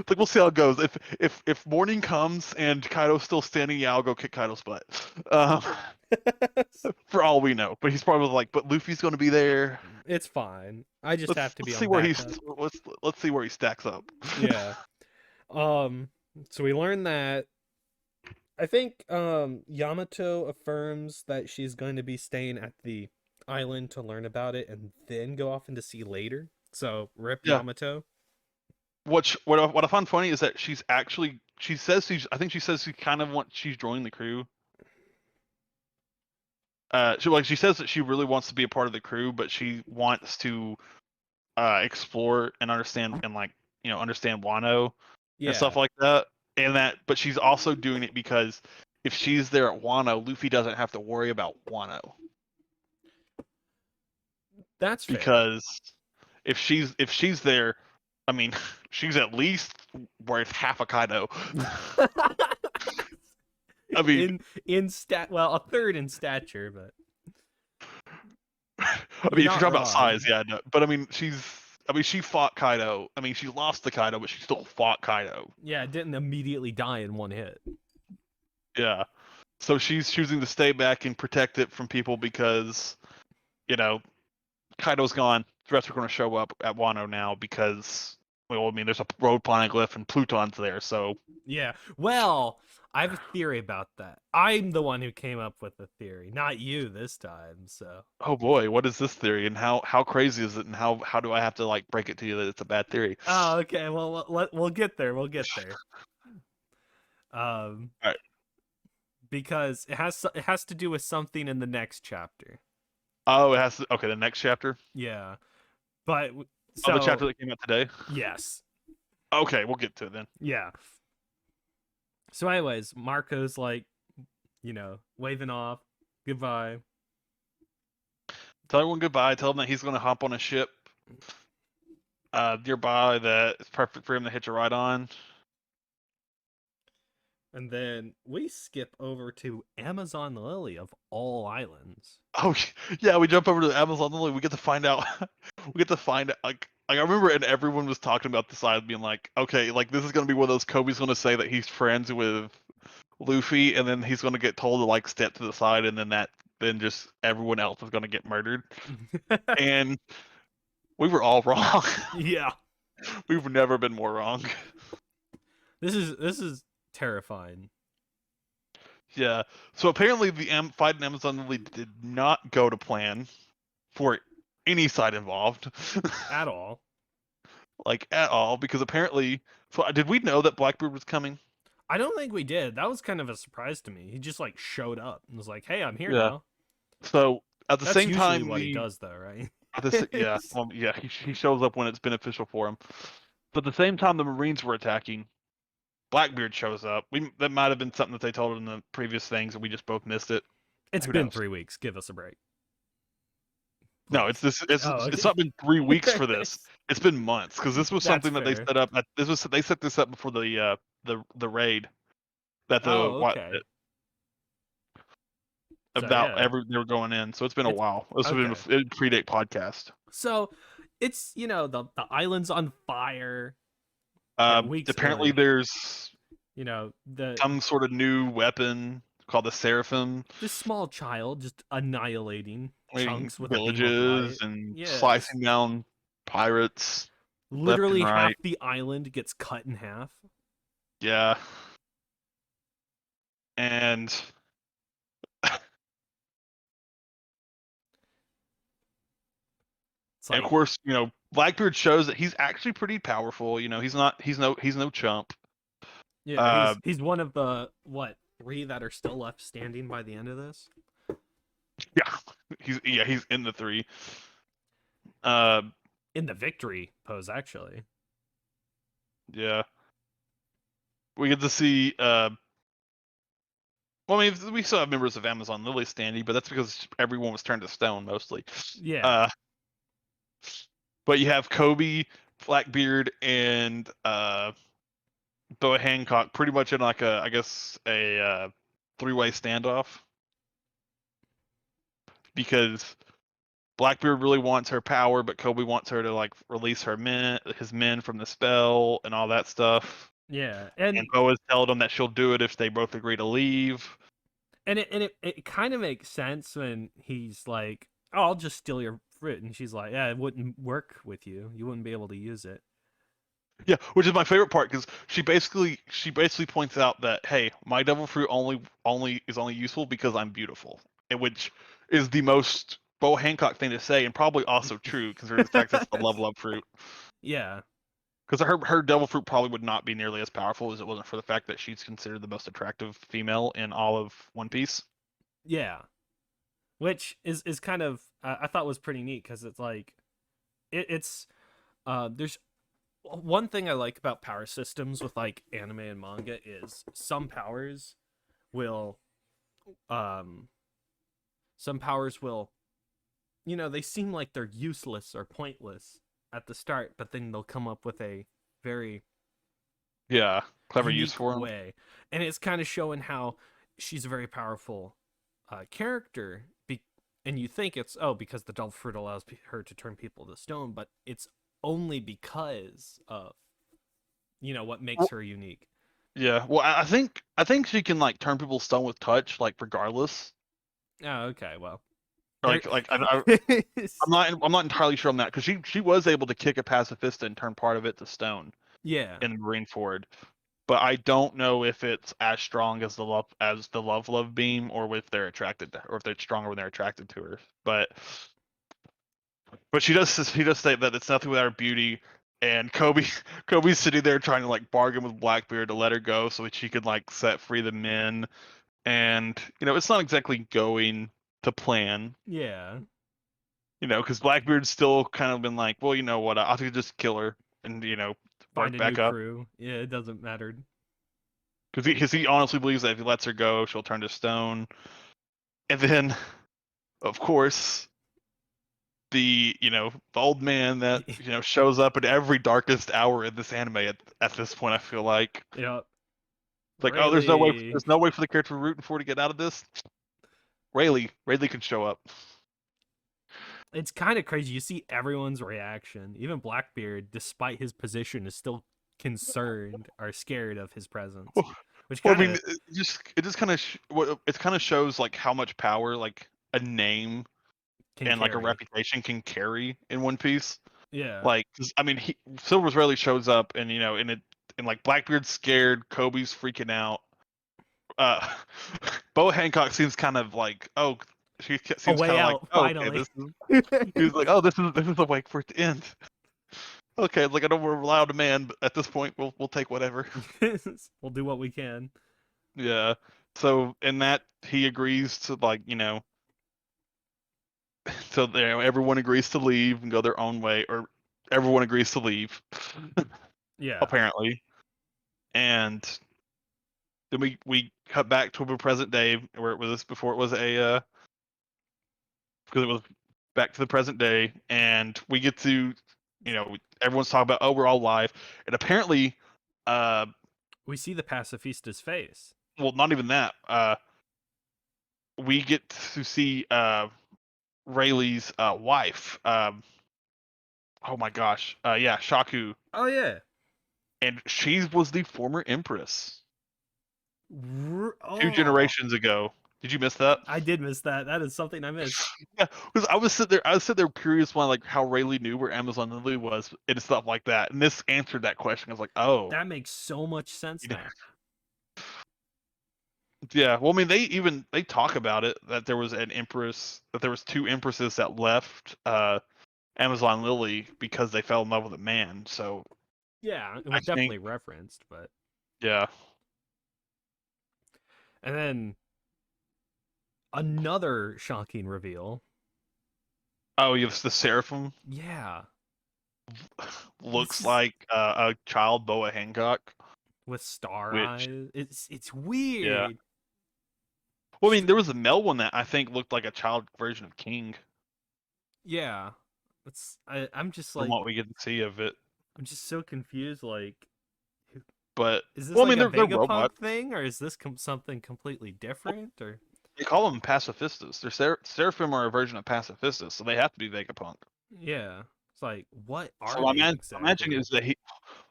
Like we'll see how it goes. If morning comes and Kaido's still standing, yeah, I'll go kick Kaido's butt. Um, for all we know, but he's probably like, but Luffy's going to be there. It's fine. I just have to be Let's on see where backup. let's see where he stacks up. Yeah. So we learned that I think Yamato affirms that she's going to be staying at the island to learn about it and then go off into sea later. So rip Yeah. Yamato. What I find funny is that she says I think she says she kind of wants she's joining the crew. She says that she really wants to be a part of the crew, but she wants to explore and understand and like understand Wano and Yeah. stuff like that. but she's also doing it because if she's there at Wano, Luffy doesn't have to worry about Wano. That's fair. Because if she's there, I mean, she's at least worth half a Kaido. I mean, Well, a third in stature, but I you're mean, if you're not talking about size, wrong. yeah, no. But I mean, she fought Kaido. I mean, she lost to Kaido, but she still fought Kaido. Yeah, it didn't immediately die in one hit. Yeah. So she's choosing to stay back and protect it from people because, you know, Kaido's gone. The rest are going to show up at Wano now because, well, I mean, there's a road poneglyph and Pluton's there. So, Yeah. Well, I have a theory about that. I'm the one who came up with the theory, not you this time. So. oh boy, what is this theory and how crazy is it and how do I have to like break it to you that it's a bad theory? Oh, okay. Well, we'll get there. We'll get there. All right. Because it has to do with something in the next chapter. Oh, it has to. Okay, the next chapter. Yeah. But Oh, the chapter so that came out today. yes. Okay, we'll get to it then. Yeah. So anyways, Marco's like, waving off, goodbye. Tell everyone goodbye. Tell them that he's going to hop on a ship nearby that is perfect for him to hitch a ride on. And then we skip over to Amazon Lily of all islands. Oh yeah, we jump over to the Amazon Lily. We get to find out. We get to find out. Like I remember, and everyone was talking about this island, being like, okay, like this is going to be one of those. Kobe's going to say that he's friends with Luffy, and then he's going to get told to like step to the side, and then just everyone else is going to get murdered. And we were all wrong. Yeah. We've never been more wrong. This is terrifying. Yeah. So apparently the fight in Amazon Lily did not go to plan for any side involved, At all. like at all, because apparently. So did we know that Blackbeard was coming? I don't think we did. That was kind of a surprise to me. He just like showed up and was like, "Hey, I'm here Yeah. now." So at the That's same usually time, what he does though, right? he shows up when it's beneficial for him. But at the same time, the Marines were attacking. Blackbeard shows up. That might have been something that they told in the previous things, and we just both missed it. It's Who been knows? 3 weeks. Give us a break. No, Please. it's this. Oh, It's okay. not been 3 weeks for this. It's been months because this was That's something that they fair. set up. They set this up before the raid that the Oh, what okay. So about yeah. they were going in. So it's been a It's while. This okay. has been a predate podcast. So it's, the island's on fire. Weeks Apparently, earlier. there's The some sort of new weapon called the Seraphim, this small child just annihilating raiding chunks with a beam of villages light. and Yes. slicing down pirates left and Literally half right. the island gets cut in half. Yeah, and It's and of like, course, Blackbeard shows that he's actually pretty powerful. He's no chump. yeah, Uh, he's one of the what, 3 that are still left standing by the end of this? yeah, he's in the three. Uh, In the victory pose, actually. yeah, we get to see. Well, I mean, we still have members of Amazon Lily standing, but that's because everyone was turned to stone mostly. Yeah. Uh, but you have Kobe, Blackbeard, and Boa Hancock pretty much in like I guess a three-way standoff because Blackbeard really wants her power, but Kobe wants her to like release his men from the spell and all that stuff. Yeah. And And Boa's told him that she'll do it if they both agree to leave. it kind of makes sense when he's like, "Oh, I'll just steal your fruit." And she's like, "Yeah, it wouldn't work with you. You wouldn't be able to use it." Yeah, which is my favorite part because she basically points out that hey, my devil fruit is only useful because I'm beautiful, and which is the most Bo Hancock thing to say, and probably also true considering the fact that it's the level up fruit. Yeah. Because her devil fruit probably would not be nearly as powerful as it wasn't for the fact that she's considered the most attractive female in all of One Piece. Yeah. Which is kind of I thought was pretty neat because it's like it's there's One thing I like about power systems with like anime and manga is will um some powers will, they seem like they're useless or pointless at the start, but then they'll come up with a very Yeah, clever use unique for him. way. And it's kind of showing how she's a very powerful character. And you think it's, oh, because the devil fruit allows her to turn people to stone, but it's only because of, what makes Well, her unique. yeah, well, I think she can like turn people stone with touch, like regardless. Oh, okay. Well, there. I'm not entirely sure on that because she was able to kick a pacifista and turn part of it to stone Yeah. in the Marine Ford, but I don't know if it's as strong as the love beam, or if they're attracted to her, or if they're stronger when they're attracted to her. But she does say that it's nothing without her beauty. And Kobe Kobe's sitting there trying to like bargain with Blackbeard to let her go so that she could like set free the men. And it's not exactly going to plan. Yeah. Because Blackbeard's still kind of been like, well, you know what, I'll just kill her and Find work a new back up. crew. Yeah, it doesn't matter. Because he honestly believes that if he lets her go, she'll turn to stone. And then, of course, the old man that shows up at every darkest hour in this anime at this point, I feel like Yep. like, oh, there's no way Rayleigh. there's no way for the character we're rooting for to get out of this. Rayleigh can show up. It's kind of crazy. You see everyone's reaction. Even Blackbeard, despite his position, is still concerned or scared of his presence, Well, which well, I kind mean, of, it just kind of it kind of shows like how much power like a name can and like a carry. reputation can carry in One Piece. Yeah. Like, 'cause, I mean, Silver's rarely shows up, and and like Blackbeard's scared, Kobe's freaking out. Uh, Bo Hancock seems kind of like, oh, A seems kind way of like, out, oh, okay, finally. he's like, oh, this is the way for it to end. Okay, like I don't want to rely on a man, but at this point, we'll take whatever. We'll do what we can. Yeah. So in that he agrees to like so everyone agrees to leave and go their own way, or everyone agrees to leave, Yeah. apparently. And then we cut back to a present day where it was before it was because it was back to the present day, and we get to everyone's talking about, oh, we're all live, and apparently uh We see the pacifista's face. well, not even that, we get to see Rayleigh's wife, oh my gosh, yeah, Shaku, Oh, yeah. and she was the former empress two Oh, generations ago. Did you miss that? I did miss that. That is something I missed. Yeah, because I was sitting there curious why, like, how Rayleigh knew where Amazon Lily was and stuff like that, and this answered that question. I was like, oh, That makes so much sense you know, now. yeah. Well, I mean, they talk about it that there was two empresses that left Amazon Lily because they fell in love with a man. So Yeah, it I was think, definitely referenced, but. yeah. And then another shocking reveal. Oh, yes, the Seraphim Yeah, this looks is like a child Boa Hancock, with star which, eyes. It's yeah. weird. Well, I mean, there was a male one that I think looked like a child version of King Yeah, I'm just from like, what we get to see of it. I'm just so confused. Like, But is this well, I like mean, a they're Vegapunk robots. thing, or is this something completely different? Or They call them pacifistas. Seraphim are a version of pacifistas, so they have to be Vegapunk. yeah, it's like, what are So they imagine exactly? is that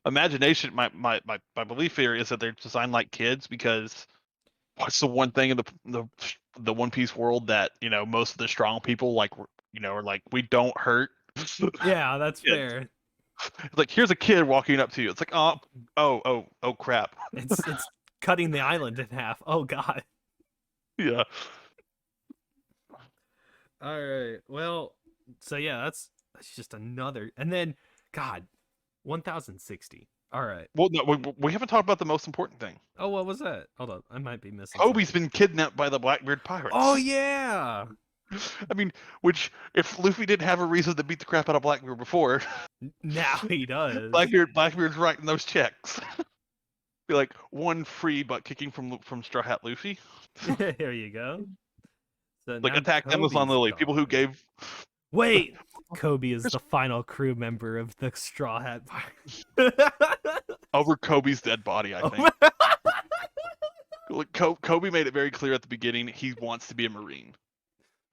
imagination. My belief here is that they're designed like kids because what's the one thing in the One Piece world that most of the strong people like are like, we don't hurt Yeah, that's kids. fair. It's like, here's a kid walking up to you. It's like, oh crap. It's cutting the island in half. Oh God. Yeah. All right. Well, so yeah, that's just another. And then, God, 1060. All right. Well, no, we haven't talked about the most important thing. Oh, what was that? Hold up. I might be missing Kobe's something. been kidnapped by the Blackbeard Oh pirates. yeah. I mean, which if Luffy didn't have a reason to beat the crap out of Blackbeard before, Now he does. Blackbeard's writing those checks. Be like one free butt kicking from Straw Hat Luffy. There you go. So Like now attack Amazon Kobe's Lily, people who gone. gave Wait, Kobe is the final crew member of the Straw Hat Pirate. over Kobe's dead body. I think. Like Kobe made it very clear at the beginning he wants to be a Marine.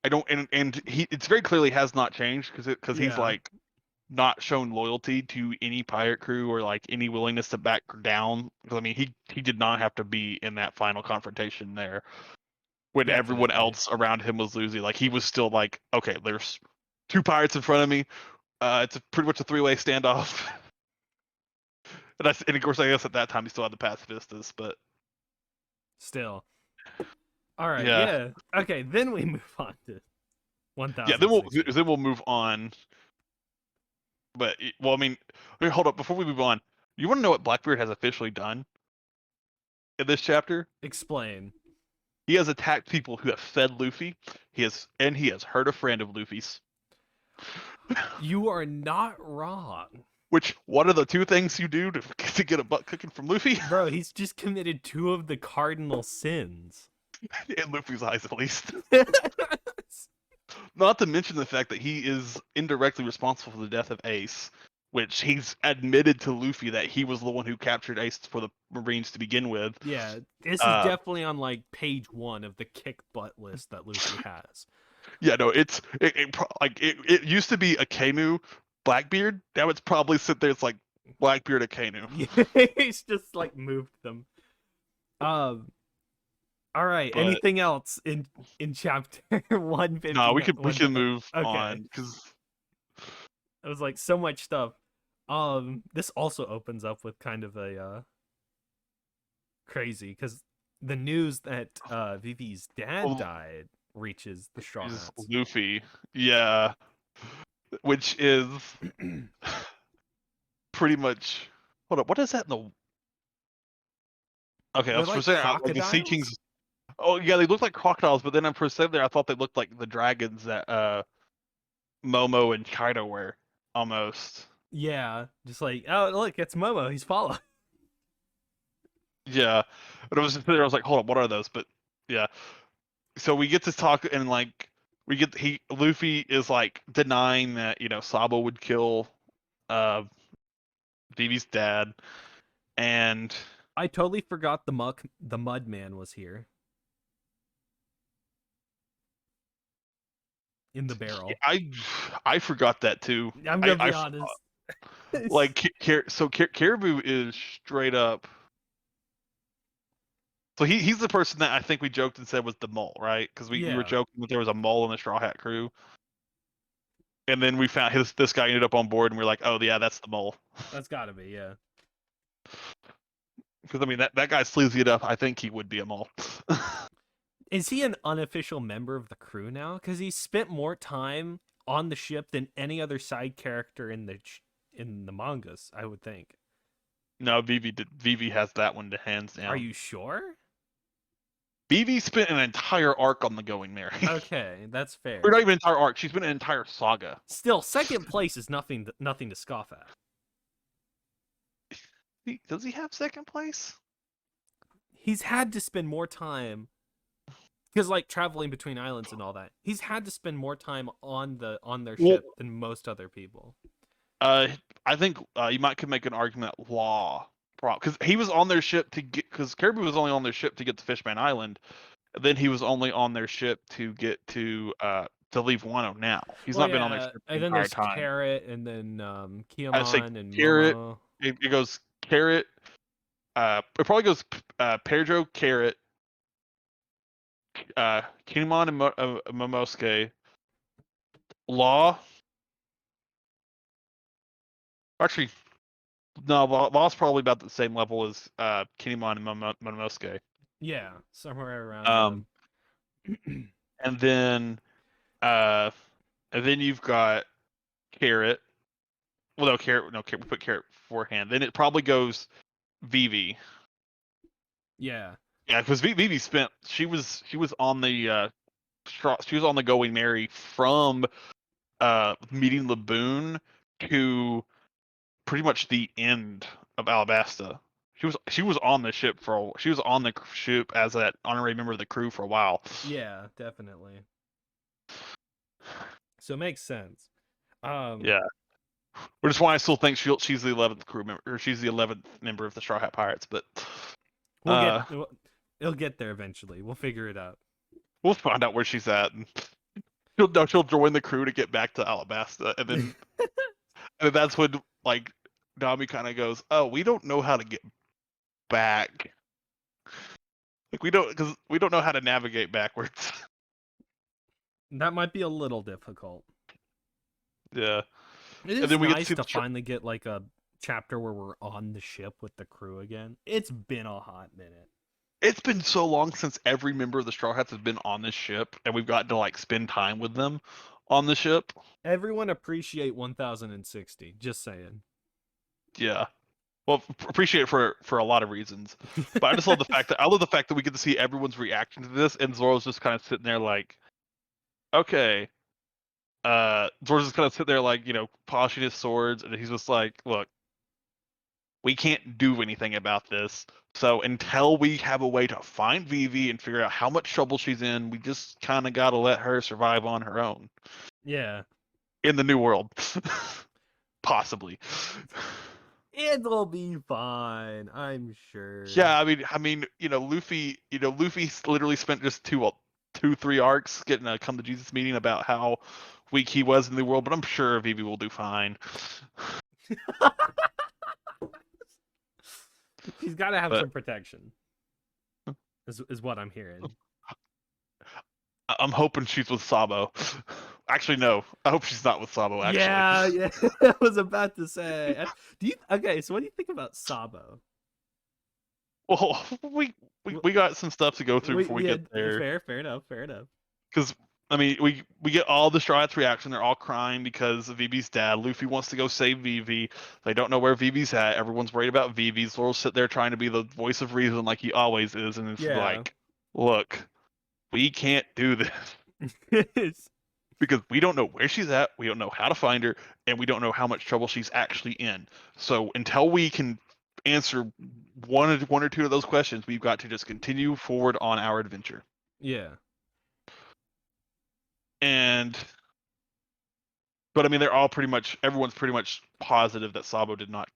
I don't, and he it's very clearly has not changed because he's Yeah, like not shown loyalty to any pirate crew or like any willingness to back down. I mean, he did not have to be in that final confrontation there when everyone definitely. else around him was losing. Like he was still like, okay, there's two pirates in front of me. It's pretty much a three-way standoff. And of course, I guess at that time he still had the pacifistas, but Still. All right, yeah, yeah. Okay, then we move on to yeah. 1060. Then we'll move on. But well, I mean, wait, hold up before we move on. You want to know what Blackbeard has officially done in this chapter? Explain. He has attacked people who have fed Luffy. He has hurt a friend of Luffy's. You are not wrong. Which one of the two things you do to get a butt cooking from Luffy? Bro, he's just committed two of the cardinal sins. In Luffy's eyes, at least. Not to mention the fact that he is indirectly responsible for the death of Ace, which he's admitted to Luffy that he was the one who captured Ace for the Marines to begin with. Yeah, this is Uh, definitely on like page 1 of the kick butt list that Luffy has. yeah, no, it used to be a Kanu Blackbeard. Now it's probably sit there. It's like Blackbeard a Kanu. He's just like moved them. Um. All right. But Anything else in chapter 150? no, we can move Okay. on because It was like so much stuff. This also opens up with kind of a crazy because the news that Vivi's dad well, died reaches the Straw is Hats. Luffy, yeah, which is pretty much. Hold up, what is that in the? Okay, I They're was for a like second like the Sea crocodiles. Kings. Oh yeah, they look like crocodiles, but then for a second there, I thought they looked like the dragons that Momo and Kaido were almost. Yeah, just like, oh look, it's Momo. He's following. Yeah, but I was just there. I was like, hold up, what are those? But yeah, so we get to talk and like Luffy is like denying that Sabo would kill uh Vivi's dad, and I totally forgot the Mud Man was here in the barrel. I forgot that too. I'm gonna be honest. Like Caribou is straight up. So he's the person that I think we joked and said was the mole, right? Because we were Yeah, joking that there was a mole in the Straw Hat crew, and then we found this guy ended up on board, and we're like, oh yeah, that's the mole. that's gotta be, yeah. Because I mean that guy sleazy enough. I think he would be a mole. Is he an unofficial member of the crew now? Because he spent more time on the ship than any other side character in the mangas, I would think. No, Vivi has that one to hands down. Are you sure? Vivi spent an entire arc on the Going Merry. Okay, that's fair. Or not even an entire arc. She spent an entire saga. Still, second place is nothing to scoff at. Does he have second place? He's had to spend more time because like traveling between islands and all that. He's had to spend more time on their Well, ship than most other people. I think you could make an argument Law, because he was on their ship to get because Caribou was only on their ship to get to Fishman Island, and then he was only on their ship to get to leave Wano. Now he's Well, not been on their yeah, ship the and then entire there's time. Carrot, and then I say Kiyomon and Carrot. Momo. It goes Carrot. It probably goes Pedro, Carrot, Kinemon, and Momosuke. Law. Actually, no, Law's probably about the same level as Kinemon and Momosuke. Yeah, somewhere around Um, and then uh, you've got Carrot. Well, no, Carrot. No, we put Carrot beforehand. Then it probably goes Vivi. yeah. Yeah, because Vivi spent. She was on the she was on the Going Merry from meeting Laboon to pretty much the end of Alabasta. She was on the ship she was on the ship as that honorary member of the crew for a while. Yeah, definitely. So it makes sense. Um, Yeah, which is why I still think she's the 11th crew member, or she's the 11th member of the Straw Hat Pirates. But we'll get uh, it'll get there eventually. We'll figure it out. we'll find out where she's at, and she'll join the crew to get back to Alabasta, and that's when like Nami kind of goes, "Oh, we don't know how to get back. Like because we don't know how to navigate backwards." That might be a little difficult. Yeah, It and is then we get to nice see to finally get like a chapter where we're on the ship with the crew again. It's been a hot minute. it's been so long since every member of the Straw Hats has been on this ship, and we've gotten to like spend time with them on the ship. Everyone appreciate 1060. Just saying. Yeah. Well, appreciate it for a lot of reasons, but I just love the fact that we get to see everyone's reaction to this, and Zoro's just kind of sitting there like, okay, Zoro's just kind of sitting there like, polishing his swords, and he's just like, look, we can't do anything about this. So until we have a way to find Vivi and figure out how much trouble she's in, we just kind of got to let her survive on her own Yeah. in the new world, possibly. It'll be fine, I'm sure. Yeah, Luffy literally spent just two, 3 arcs getting a come to Jesus meeting about how weak he was in the world, but I'm sure Vivi will do fine. He's got to have But some protection. Is what I'm hearing. I'm hoping she's with Sabo. Actually, no. I hope she's not with Sabo. Actually, Yeah. I was about to say. Do you okay? So what do you think about Sabo? well, we got some stuff to go through before we Yeah, get there. fair enough, fair enough. Because I mean, we get all the Straw Hats reaction. They're all crying because of Vivi's dad. Luffy wants to go save Vivi. They don't know where Vivi's at. Everyone's worried about Vivi. Zoro's sit there trying to be the voice of reason like he always is, and it's Yeah. like, look, we can't do this It's- because we don't know where she's at. We don't know how to find her, and we don't know how much trouble she's actually in. So until we can answer one or two of those questions, we've got to just continue forward on our adventure. yeah. And but I mean, everyone's pretty much positive that Sabo did not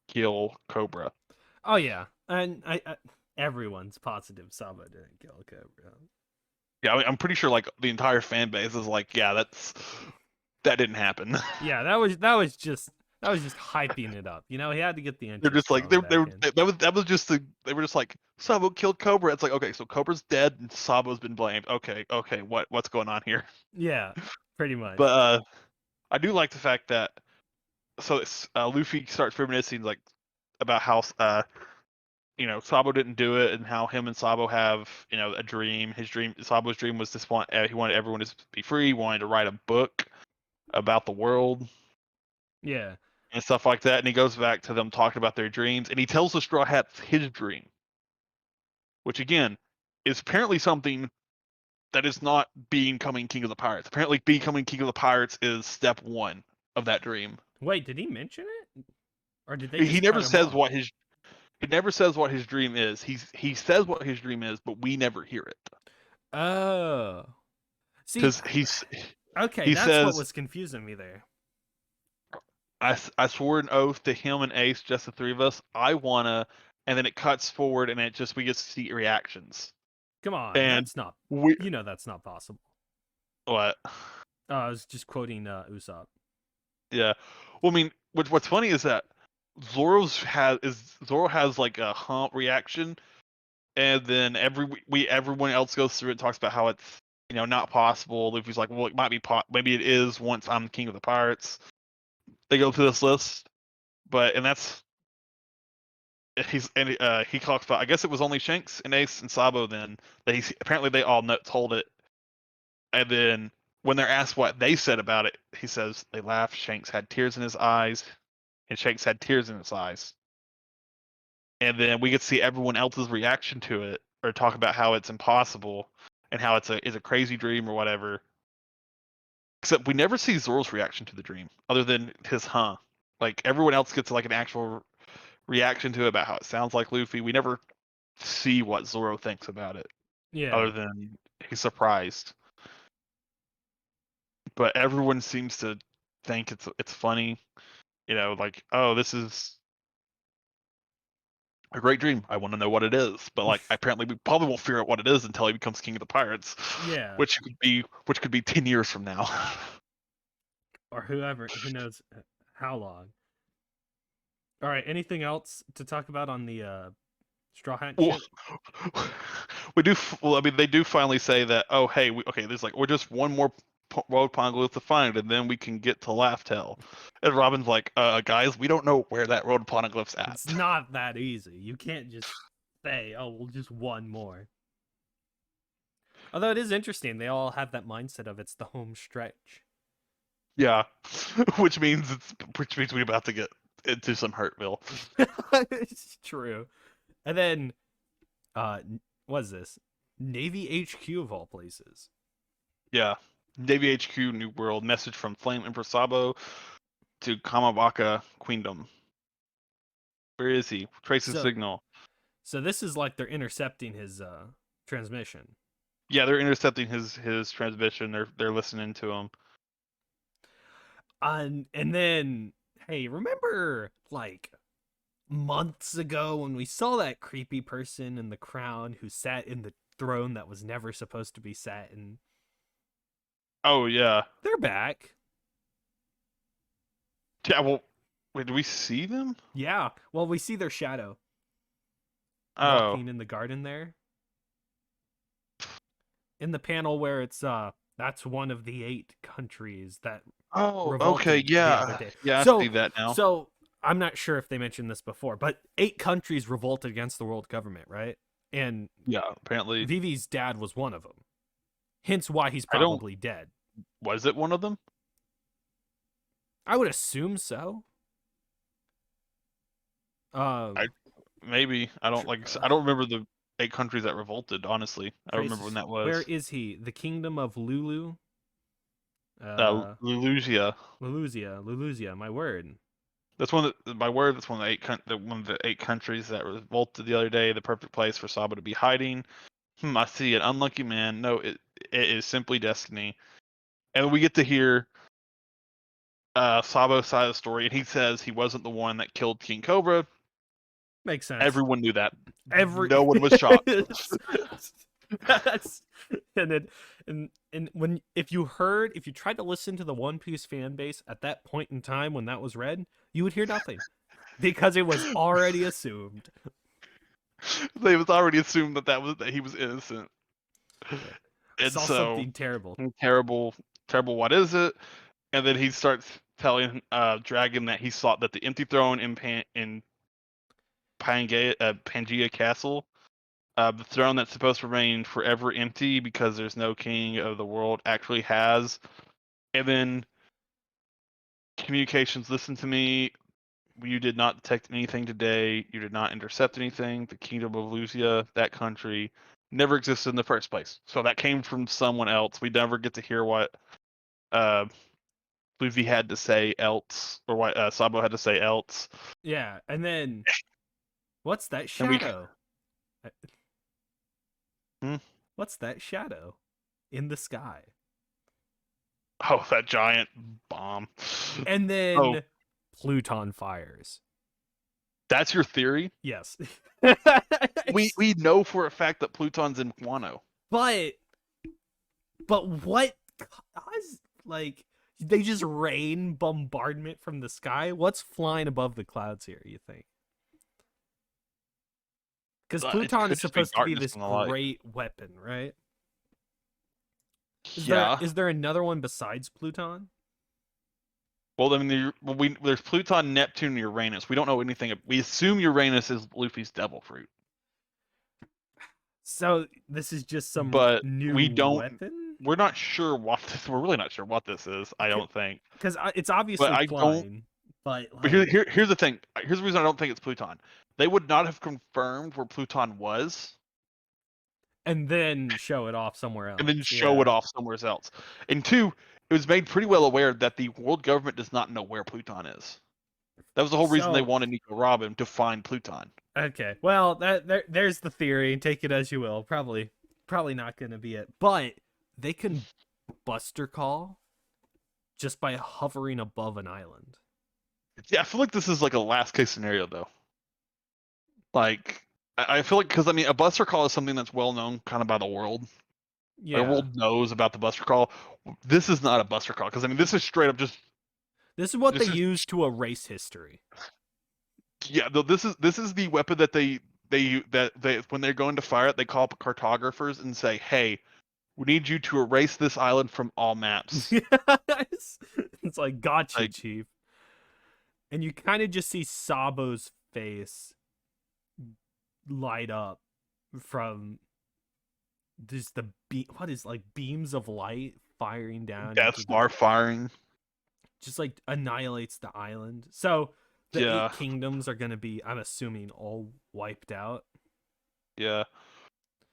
kill Cobra. Oh yeah. And I everyone's positive Sabo didn't kill Cobra. Yeah, I mean, I'm pretty sure like the entire fan base is like, yeah, that didn't happen. Yeah, that was just hyping it up. You know, he had to get the They're interest just like flowing back in. that was just they were just like Sabo killed Cobra. It's like, okay, so Cobra's dead and Sabo's been blamed. Okay, what's going on here? Yeah, pretty But much. I do like the fact that Luffy starts reminiscing like about how Sabo didn't do it, and how him and Sabo have, a dream. Sabo's dream was this one. He wanted everyone to be free. He wanted to write a book about the world Yeah. and stuff like that. And he goes back to them talking about their dreams, and he tells the Straw Hats his dream, which again is apparently something that is not becoming King of the Pirates. Apparently, becoming King of the Pirates is step one of that dream. Wait, did he mention it? Or did they He just never cut him says off? what his dream is. He says what his dream is, but we never hear it. Oh. See, Because okay, he that's what says, was confusing me there. I swore an oath to him and Ace, just the three of us. I wanna, and then it cuts forward, and we get to see reactions. Come on, And that's not. we You know that's not possible. what? I was just quoting Usopp. Yeah. Well, I mean, what's funny is that Zoro has like a hump reaction, and then everyone else goes through it and talks about how it's not possible. Luffy's like, well, it might be maybe it is once I'm king of the pirates. They go through this list, and that's he talks about. I guess it was only Shanks and Ace and Sabo then that apparently they all told it, and then when they're asked what they said about it, he says they laughed. Shanks had tears in his eyes, and Shanks had tears in his eyes. And then we get to see everyone else's reaction to it, or talk about how it's impossible. and how it's a crazy dream or whatever. Except we never see Zoro's reaction to the dream, other than his huh. Like everyone else gets like an actual reaction to it about how it sounds like Luffy. We never see what Zoro thinks about it, other Yeah. than he's surprised. But everyone seems to think it's funny. Like, oh, this is a great dream. I want to know what it is. But like, apparently, we probably won't figure out what it is until he becomes king of the pirates, Yeah. which could be 10 years from now. Or who knows how long. All right, anything else to talk about on the Straw Hat Well, ship? we do. Well, I mean, they do finally say that. Oh, hey, okay. There's like we're just one more road poneglyph to find, and then we can get to Laugh Tale. And Robin's like, guys, we don't know where that road poneglyph's at. It's not that easy. You can't just say, "Oh, well, just one more." Although it is interesting, they all have that mindset of it's the home stretch. Yeah, which means we're about to get into some Hurtville. It's true. And then, what is this? Navy HQ of all places. Yeah, Navy HQ, New World. Message from Flame Emperor Sabo to Kamabaka Queendom. Where is he? Trace his So, signal. so this is like they're intercepting his transmission. Yeah, they're intercepting his transmission. They're listening to him. And then, hey, remember like months ago when we saw that creepy person in the crown who sat in the throne that was never supposed to be sat in? Oh yeah. They're back. Yeah. Well, wait. Do we see them? Yeah. Well, we see their shadow Oh. walking in the garden there. In the panel where it's that's one of the 8 countries that Oh. Okay. revolted the other Yeah. day. Yeah. I So see that now. so I'm not sure if they mentioned this before, but 8 countries revolted against the world government, right? And Yeah. Apparently, Vivi's dad was one of them. Hence why he's I don't. probably dead. Was it one of them? I would assume so. I Um maybe. I don't like. I don't remember the 8 countries that revolted. Honestly, I don't remember when Traces. that Where was. is he? The kingdom of Lulu. Lulusia. Luluzia, my word. That's one of my word. That's one of the 8 countries that revolted the other day. The perfect place for Saba to be hiding. I see an unlucky man. No, it is simply destiny. And we get to hear Sabo's side of the story, and he says he wasn't the one that killed King Cobra. Makes sense. Everyone knew that. Every No one was shocked. That's and then and when if you tried to listen to the One Piece fan base at that point in time when that was read, you would hear nothing because it was already assumed. They was already assumed that he was innocent. And Saw so something terrible. terrible, terrible. What is it? And then he starts telling Dragon that he saw that the empty throne in Pangea Castle, the throne that's supposed to remain forever empty because there's no king of the world, actually has. And then communications, listen to me. You did not detect anything today. You did not intercept anything. The kingdom of Lucia, that country, never existed in the first place. So that came from someone else. We never get to hear what uh, Luffy had to say else, or what Sabo had to say else. Yeah, and then what's that And we, shadow? hmm? What's that shadow in the sky? Oh, that giant bomb. And Oh, then Pluton fires. that's your theory? Yes. We know for a fact that Pluton's in Wano. but what caused like they just rain bombardment from the sky? What's flying above the clouds here, you think? Because It Pluton could is just be supposed to be darkness this and the light. great weapon, right? Yeah. Is there another one besides Pluton? Well, I mean, there's Pluton, Neptune, and Uranus. We don't know anything. We assume Uranus is Luffy's devil fruit, So this is just some but we new don't. weapon? We're not sure what this. We're really not sure what this is. I don't think. Because it's But obviously I don't. flying, but But like here's the thing. Here's the reason I don't think it's Pluton. They would not have confirmed where Pluton was and then show it off somewhere and then else. show it Yeah. off somewhere else. And two, it was made pretty well aware that the world government does not know where Pluton is. That was the whole reason they So wanted Nico Robin to find Pluton. okay, well there's the theory. Take it as you will. Probably not going to be it, but they can buster call just by hovering above an island. Yeah, I feel like this is like a last case scenario though. Like I feel like because I mean a buster call is something that's well known kind of by the world. Like, the Yeah. world knows about the buster call. This is not a buster call because I mean this is straight up just This is what they this is use to erase history. yeah. This is the weapon that they when they're going to fire it, they call up cartographers and say, "Hey, we need you to erase this island from all maps." It's like, gotcha, Like, chief. And you kind of just see Sabo's face light up from just what is like beams of light firing down Death into Star firing. just like annihilates the island. So the Yeah, eight kingdoms are going to be, I'm assuming, all wiped out. yeah.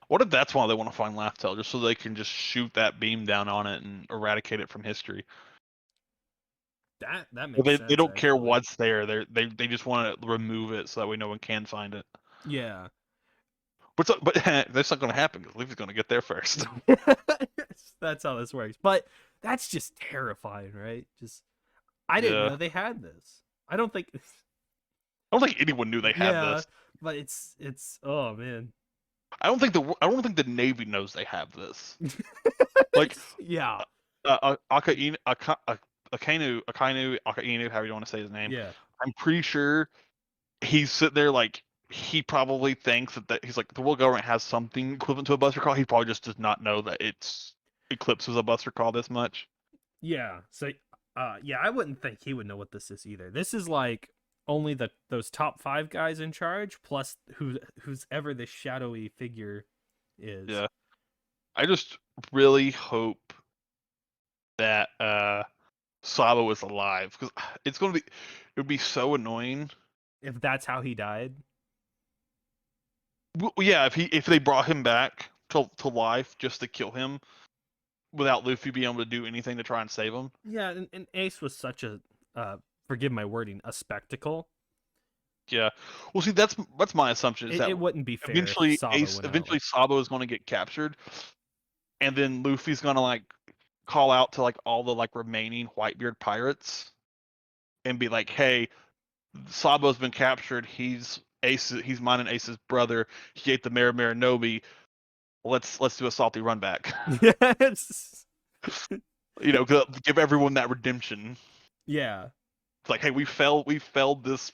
What if that's why they want to find Laugh-Tale, just so they can just shoot that beam down on it and eradicate it from history? That But makes they sense, don't care actually. what's there. They just want to remove it so that way no one can find it. Yeah. But that's not going to happen because Luffy's going to get there first. That's how this works. But that's just terrifying, right? Just I didn't Yeah, know they had this. I don't think I don't think anyone knew they had yeah, this. but it's oh man. I don't think the Navy knows they have this. Like Yeah. Akainu, however you want to say his name. Yeah. I'm pretty sure he's sitting there like he probably thinks that he's like the world government has something equivalent to a buster call. He probably just does not know that it's eclipses a buster call this much. Yeah. So yeah, I wouldn't think he would know what this is either. This is like only those top 5 guys in charge plus who's ever this shadowy figure is. Yeah, I just really hope that Sabo is alive because it would be so annoying. If that's how he died. Well, yeah, if they brought him back to life just to kill him without Luffy being able to do anything to try and save him. Yeah, and Ace was such a forgive my wording, a spectacle. Yeah. Well, see, that's my assumption is that It wouldn't be fair if Sabo went eventually out. Sabo is going to get captured, and then Luffy's going to like call out to like all the like remaining Whitebeard pirates, and be like, "Hey, Sabo's been captured. He's mine and Ace's brother. He ate the Marinobi. Let's do a salty run back. Yes. Give everyone that redemption. Yeah. It's like, hey, we failed this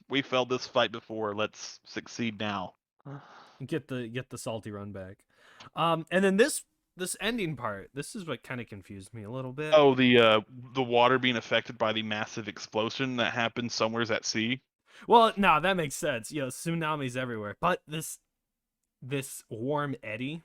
fight before. Let's succeed now." Get the salty run back. And then this ending part, this is what kind of confused me a little bit. Oh, the water being affected by the massive explosion that happened somewheres at sea. Well, no, that makes sense. You know, tsunamis everywhere. But this warm eddy.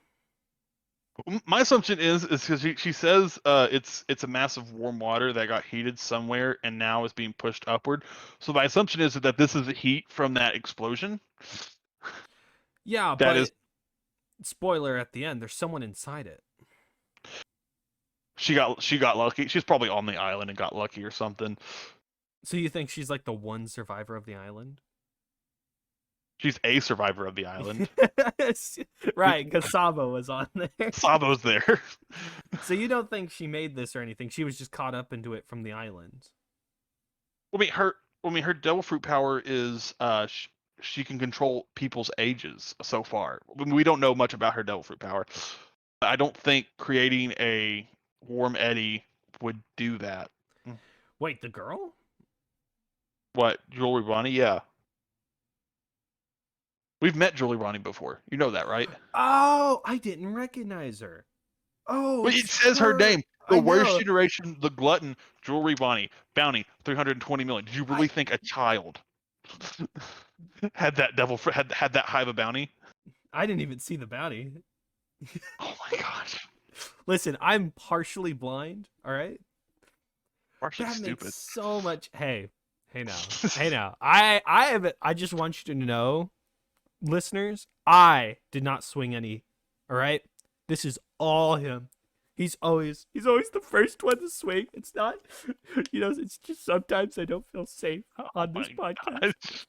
My assumption is because she says it's a massive warm water that got heated somewhere and now is being pushed upward. So my assumption is that this is the heat from that explosion. Yeah, That but is, spoiler at the end, there's someone inside it. she got lucky. She's probably on the island and got lucky or something. So you think she's like the one survivor of the island? She's a survivor of the island. Right, because Sabo was on there. Sabo's there. So you don't think she made this or anything? She was just caught up into it from the island. Her devil fruit power is she can control people's ages so far. We don't know much about her devil fruit power. I don't think creating a warm eddy would do that. Wait, the girl? What, Jewelry Ronnie? Yeah. We've met Julie Ronnie before. You know that, right? Oh, I didn't recognize her. Oh, Well, it says her name. I The worst know. generation, the glutton, Jewelry Ronnie, bounty, 320 million. Did you really think a child had that had that high of a bounty? I didn't even see the bounty. Oh my gosh. Listen, I'm partially blind. All right, Partially that stupid. makes so much. Hey now. I just want you to know, listeners, I did not swing any. All right, This is all him. He's always the first one to swing. It's not, it's just sometimes I don't feel safe Oh on this my podcast. gosh.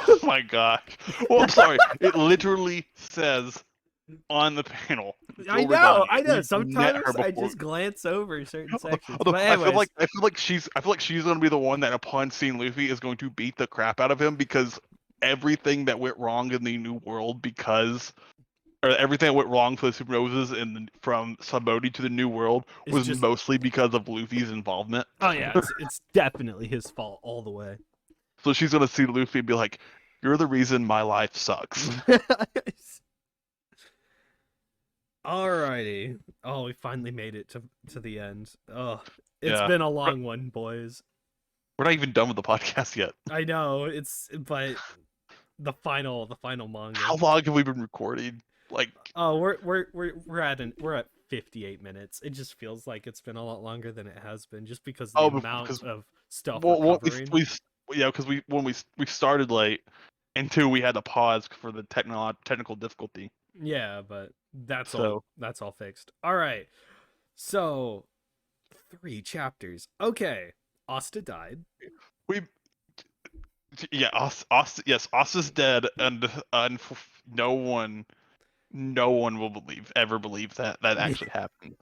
Oh my gosh. Well, I'm sorry. It literally says on the panel, I Silver Donnie. know, I know. We've met her Sometimes I before. just glance over certain sections. Although But anyways, I feel like she's gonna be the one that upon seeing Luffy is going to beat the crap out of him because everything that went wrong in the New World or everything that went wrong for the Super Roses from Sabaody to the New World it's was just mostly because of Luffy's involvement. oh yeah, it's definitely his fault all the way. So she's gonna see Luffy and be like, "You're the reason my life sucks." Alrighty. Oh, we finally made it to the end. Oh, it's Yeah, been a long one, boys. we're not even done with the podcast yet. I know but the final manga. How long have we been recording? Like, Oh, we're at 58 minutes. It just feels like it's been a lot longer than it has been, just because of the amount because of stuff we're well, covering. yeah, because we started late, and two, we had to pause for the technical difficulty. Yeah, but that's all. So That's all fixed. All right. So 3 chapters. Okay. Asta died. we yeah, yes, Asta's dead, and no one will ever believe that actually happened.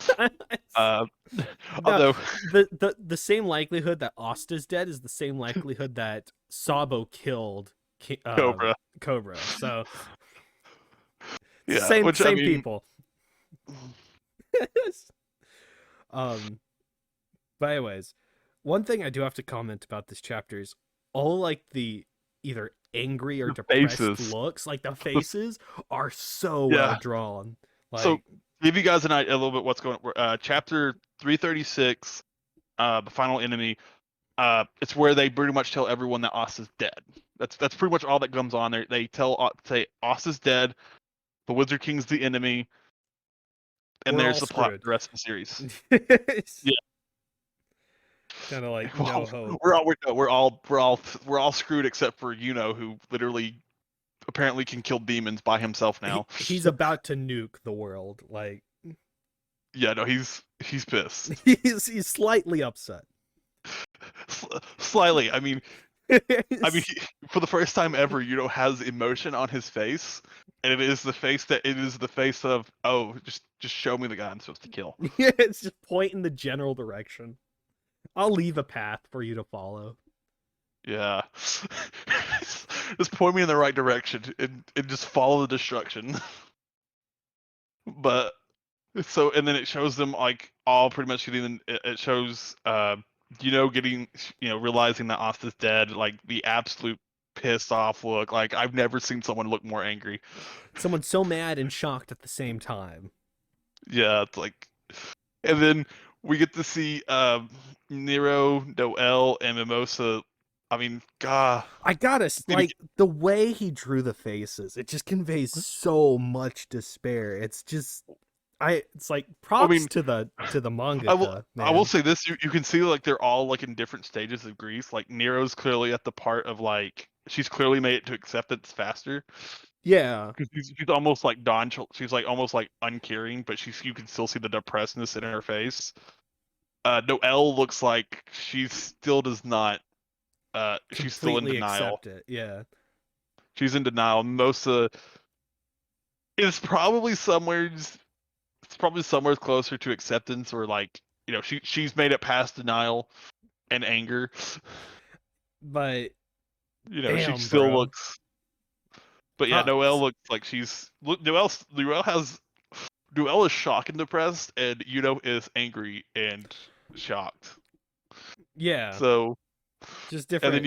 Uh, No, although the same likelihood that Asta's dead is the same likelihood that Sabo killed Cobra, Cobra. So yeah, same which I same mean, people. um, but anyways, one thing I do have to comment about this chapter is all like the either angry or the depressed faces, looks, like the faces are so well yeah. drawn. So Like give you guys a little bit what's going on. Chapter 336, the final enemy. It's where they pretty much tell everyone that Asta's dead. That's pretty much all that comes on there. They say Asta's dead, the Wizard King's the enemy, and we're there's all the plot for screwed. the rest of the series. Yeah, Kind of like well, no hope. we're all screwed except for who literally apparently can kill demons by himself now. He's about to nuke the world. Like Yeah, no, he's pissed. he's slightly upset. Slightly. I mean, for the first time ever, has emotion on his face, and it is the face of, oh, just show me the guy I'm supposed to kill. It's just point in the general direction. I'll leave a path for you to follow. Yeah, just point me in the right direction and just follow the destruction. But and then it shows them like all pretty much getting. It shows getting realizing that Asta's dead, like the absolute pissed off look. Like I've never seen someone look more angry. Someone so mad and shocked at the same time. Yeah, it's like, and then we get to see Nero, Noel, and Mimosa. I mean, God, I gotta gonna like the way he drew the faces. It just conveys so much despair. It's just it's like I props mean, to the mangaka, I will man. say this: you can see like they're all like in different stages of grief. Like Nero's clearly at the part of like she's clearly made it to acceptance faster Yeah, because she's almost like she's like almost like uncaring, but you can still see the depressedness in her face. Noelle looks like she still does not. She's still in completely denial. accept it. Yeah. She's in denial. Mosa is probably somewhere. It's probably somewhere closer to acceptance, or like she's made it past denial and anger. But She damn, still bro. looks. But yeah, Noelle Props. looks like Noelle is shocked and depressed, and is angry and shocked. Yeah, So, just and then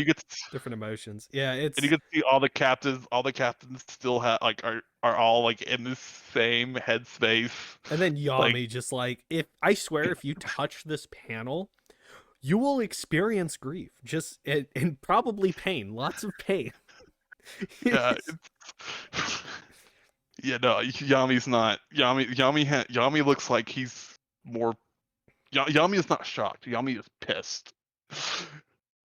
different emotions. Yeah, you it's get to see all the captains. All the captains still have are all like in the same headspace. and then Like, Yami just like if I swear if you touch this panel, you will experience grief, just and probably pain, lots of pain. yeah, yeah. No, Yami's not. Yami looks like he's more. Yami is not shocked. Yami is pissed.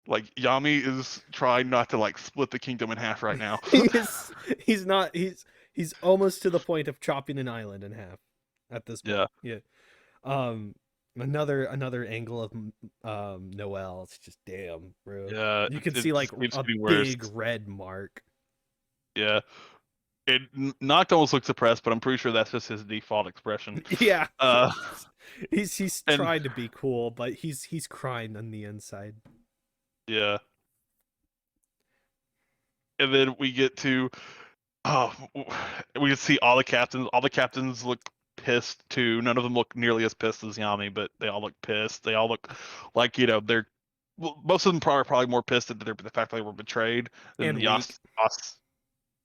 Like Yami is trying not to like split the kingdom in half right now. he's he's not He's almost to the point of chopping an island in half at this Yeah, point. Yeah. Um, another angle of Noel. It's just damn, bro. yeah. You can It see like just keeps a getting worse. big red mark. Yeah. Noct almost looks depressed, but I'm pretty sure that's just his default expression. Yeah. Uh, He's and trying to be cool, but he's crying on the inside. yeah, and then we get to oh, we can see all the captains. All the captains look pissed too. None of them look nearly as pissed as Yami, but they all look pissed. They all look like they're well, most of them probably more pissed at the fact that they were betrayed than And the weak. Yas.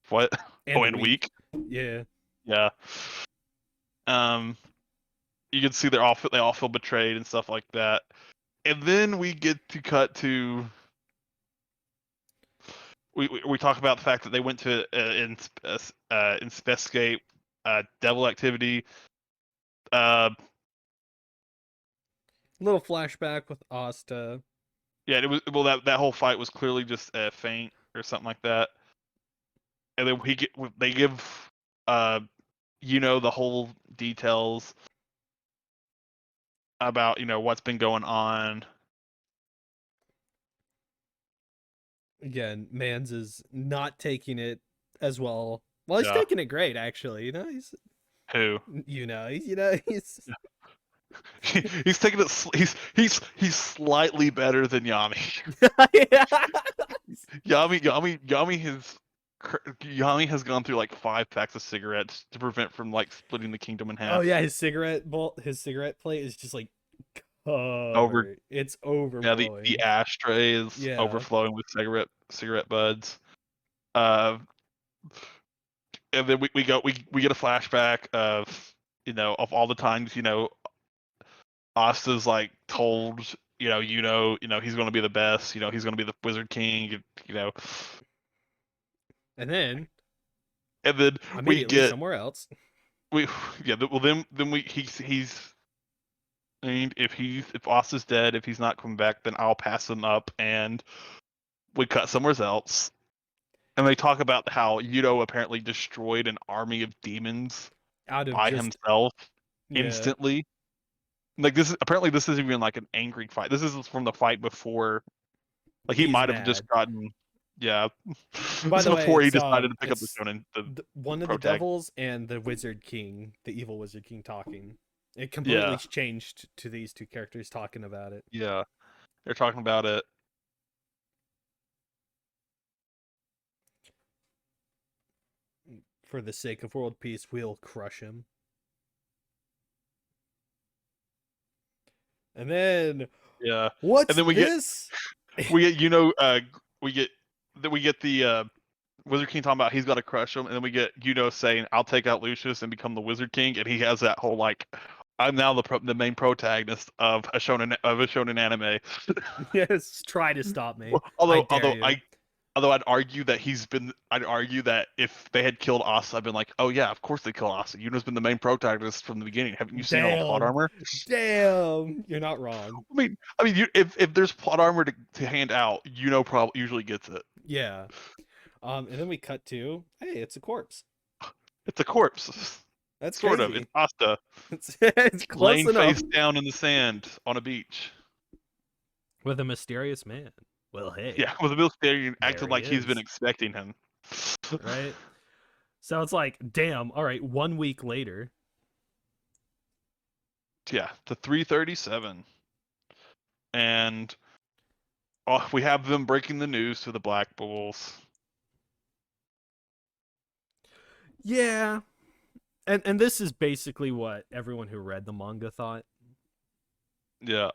What? Oh, And and weak. weak. Yeah. Yeah. Um, you can see they all feel betrayed and stuff like that. And then we get to cut to we talk about the fact that they went to investigate devil activity. Uh, Little flashback with Asta. yeah, it was well that whole fight was clearly just a feint or something like that. And then they give uh the whole details about what's been going on. Again, Mans is not taking it as well. Well, he's Yeah, taking it great, actually. He's who he's he's taking it. He's slightly better than Yami. yeah. Yami has gone through like 5 packs of cigarettes to prevent from like splitting the kingdom in Oh half. yeah, his cigarette plate is just like Over covered. It's Yeah, the overflowing. ashtray is Yeah. overflowing with cigarette buds. Uh, and then we get a flashback of of all the times Asta's like told he's going to be the best. He's going to be the Wizard King. You know, And then and then we immediately get somewhere else. we yeah. Well, then he's and if Asta's dead, if he's not coming back, then I'll pass him up, and we cut somewhere else. And they talk about how apparently destroyed an army of demons Out of by just himself yeah, instantly. Like this isn't even like an angry fight. This is from the fight before. Like he he's might have just mad. gotten, yeah. By This is the way, before he decided to pick up the it's shonen, the one of the protag. devils and the Wizard King, the evil Wizard King talking. It completely Yeah, changed to these two characters talking about it. yeah. They're talking about it. For the sake of world peace, we'll crush him. And then, Yeah, what's and then this? we get we get the Wizard King talking about he's got to crush him, and then we get saying I'll take out Lucius and become the Wizard King, and he has that whole like I'm now the main protagonist of a shonen anime. Yes, try to stop me. I although dare although you. I although I'd argue that if they had killed Asa, I'd been like, oh yeah, of course they killed Asa. Yuno's been the main protagonist from the beginning. Haven't you seen all the plot Damn. armor? Damn. You're not wrong. If there's plot armor to hand out, probably usually gets it. Yeah. And then we cut to, hey, it's a corpse. It's a corpse, That's sort of. It's crazy. Asta It's close laying enough. face down in the sand on a beach. With a mysterious man. Well, hey, Yeah, with a Bill staring, there acting he like he's been is. expecting him. Right? So it's like, damn, all right, 1 week later. Yeah, the 337, and we have them breaking the news to the Black Bulls. Yeah. And this is basically what everyone who read the manga thought. Yeah,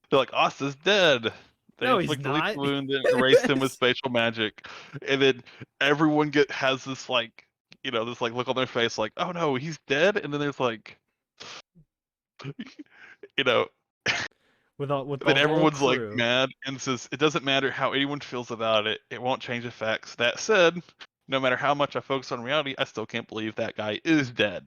they're like, Asta's dead. They No, he's inflict the lethal not. wound and erased him with spatial magic, and then everyone has this like this like look on their face like, oh no, he's dead, and then there's like you know with then the whole everyone's like crew. mad and says it doesn't matter how anyone feels about it, it won't change the facts. That said, no matter how much I focus on reality, I still can't believe that guy is dead.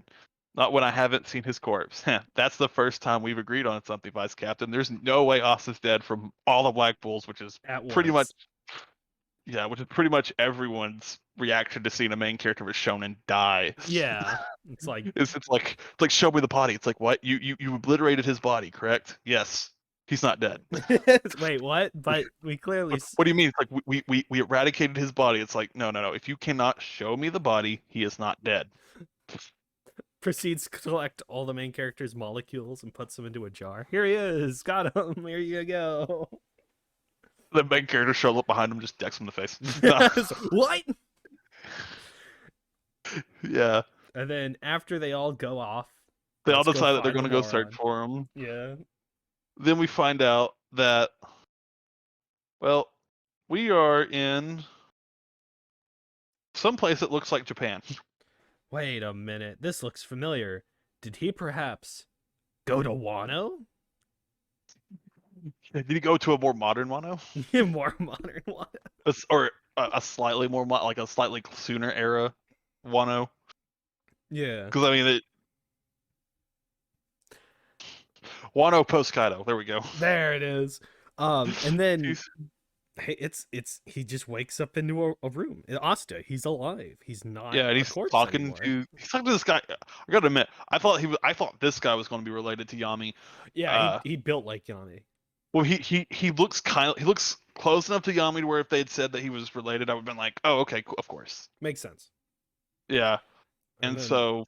Not when I haven't seen his corpse. That's the first time we've agreed on something, Vice Captain. There's no way Asta's dead from all the Black Bulls, which is At pretty much once. yeah, which is pretty much everyone's reaction to seeing a main character of a shonen die. Yeah, it's like It's like show me the body. It's like what you obliterated his body, correct? Yes, he's not dead. wait, what? But we clearly What do you mean? It's like we eradicated his body. It's like no. If you cannot show me the body, he is not dead. proceeds to collect all the main character's molecules and puts them into a jar. Here he is. Got him. Here you go. The main character shows up behind him, just decks him in the face. No. What? Yeah. And then after they all go off, They all let's go decide that they're find going the to go search moron. for him. Yeah. Then we find out that, well, we are in some place that looks like Japan. Wait a minute. This looks familiar. Did he perhaps go to Wano? Did he go to a more modern Wano? More modern Wano. Or a slightly more, like a slightly sooner era Wano? Yeah. Because, I mean, Wano post Kaido. There we go. There it is. And then Jeez. hey, it's he just wakes up into a room. Asta, he's alive. He's not Yeah, and a he's corpse talking anymore. to this guy. I gotta admit, I thought this guy was going to be related to Yami. Yeah, he built like Yami. Well, he looks close enough to Yami to where if they had said that he was related, I would have been like, oh, okay, cool, of course. Makes sense. Yeah, and then, so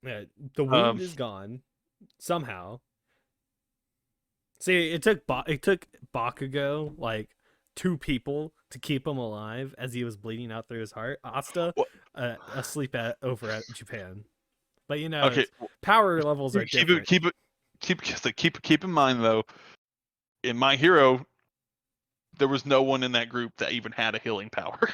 yeah, the wound is gone somehow. See, it took Bakugo like 2 people to keep him alive as he was bleeding out through his heart. Asta asleep over at Japan, but okay, power levels are different. Keep in mind though, in My Hero, there was no one in that group that even had a healing power.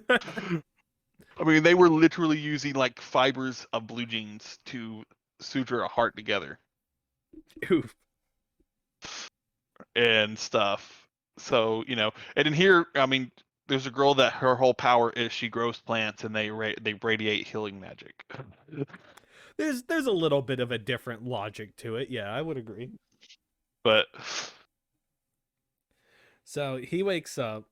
I mean, they were literally using like fibers of blue jeans to suture a heart together. Oof. And stuff. So, and in here, I mean, there's a girl that her whole power is she grows plants and they radiate healing magic. There's a little bit of a different logic to it. Yeah, I would agree. But so he wakes up,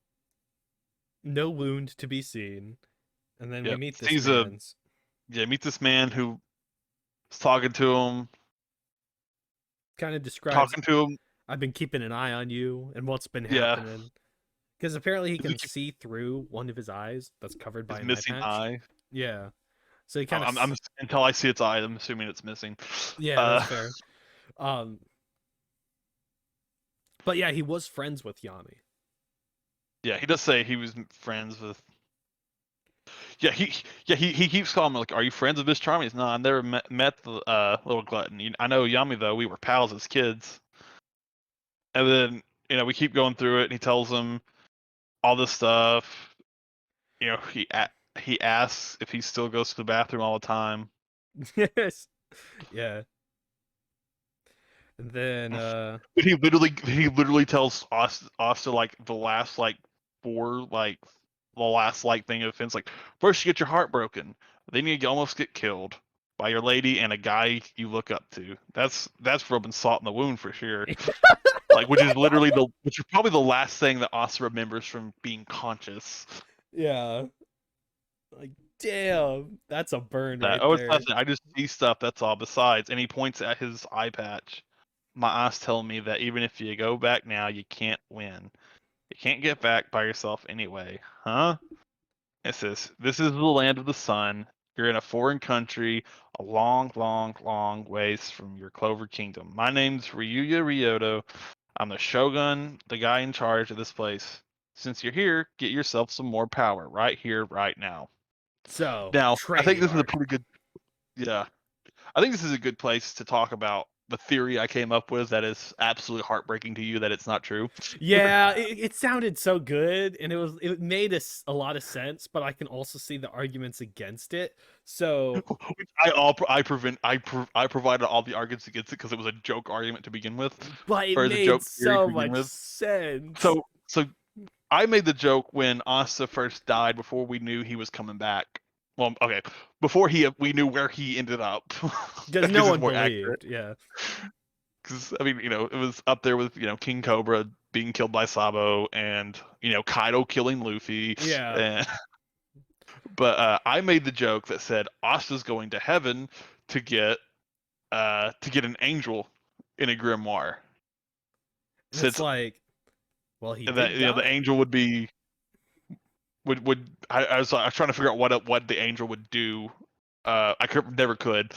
no wound to be seen, and then we meet this man. Meet this man who is talking to him. Kind of describes talking to him. I've been keeping an eye on you and what's been happening. Because apparently he can see through one of his eyes that's covered by an eye patch. Eye. Yeah. So he kind of. I'm until I see its eye, I'm assuming it's missing. Yeah, that's fair. But yeah, he was friends with Yami. Yeah, he does say he was friends with. Yeah, he keeps calling me like, "Are you friends with Miss Charming?" No, I never met the little glutton. I know Yami though. We were pals as kids. And then we keep going through it, and he tells him all this stuff. He asks if he still goes to the bathroom all the time. Yes. Yeah. And then he literally tells Asta like the last like 4 like the last like thing of offense, like first you get your heart broken, then you almost get killed by your lady and a guy you look up to. That's rubbing salt in the wound for sure. Like which is probably the last thing that Asta remembers from being conscious. Yeah. Like damn, that's a burn right It's there. nothing. I just see stuff. That's all. Besides, and he points at his eye patch. My eyes tell me that even if you go back now, you can't win. You can't get back by yourself anyway, huh? It says, "This is the land of the sun. You're in a foreign country, a long, long, long ways from your Clover Kingdom. My name's Ryuya Ryoto. I'm the shogun, the guy in charge of this place. Since you're here, get yourself some more power right here, right now." So Now, I think this is a arc. pretty good. Yeah, I think this is a good place to talk about the theory I came up with that is absolutely heartbreaking to you that it's not true. Yeah, it sounded so good, and it made a lot of sense, but I can also see the arguments against it. So I provided all the arguments against it because it was a joke argument to begin with, but it or as a made joke theory to so begin much with. sense. So I made the joke when Asta first died before we knew he was coming back. Well, okay, before we knew where he ended up. Because no one believed. Yeah. because I mean, it was up there with King Cobra being killed by Sabo, and Kaido killing Luffy, Yeah. and but I made the joke that said Asta's going to heaven to get an angel in a grimoire, And it's since like, well, he that did the die. angel would be would I was trying to figure out what the angel would do. I never could.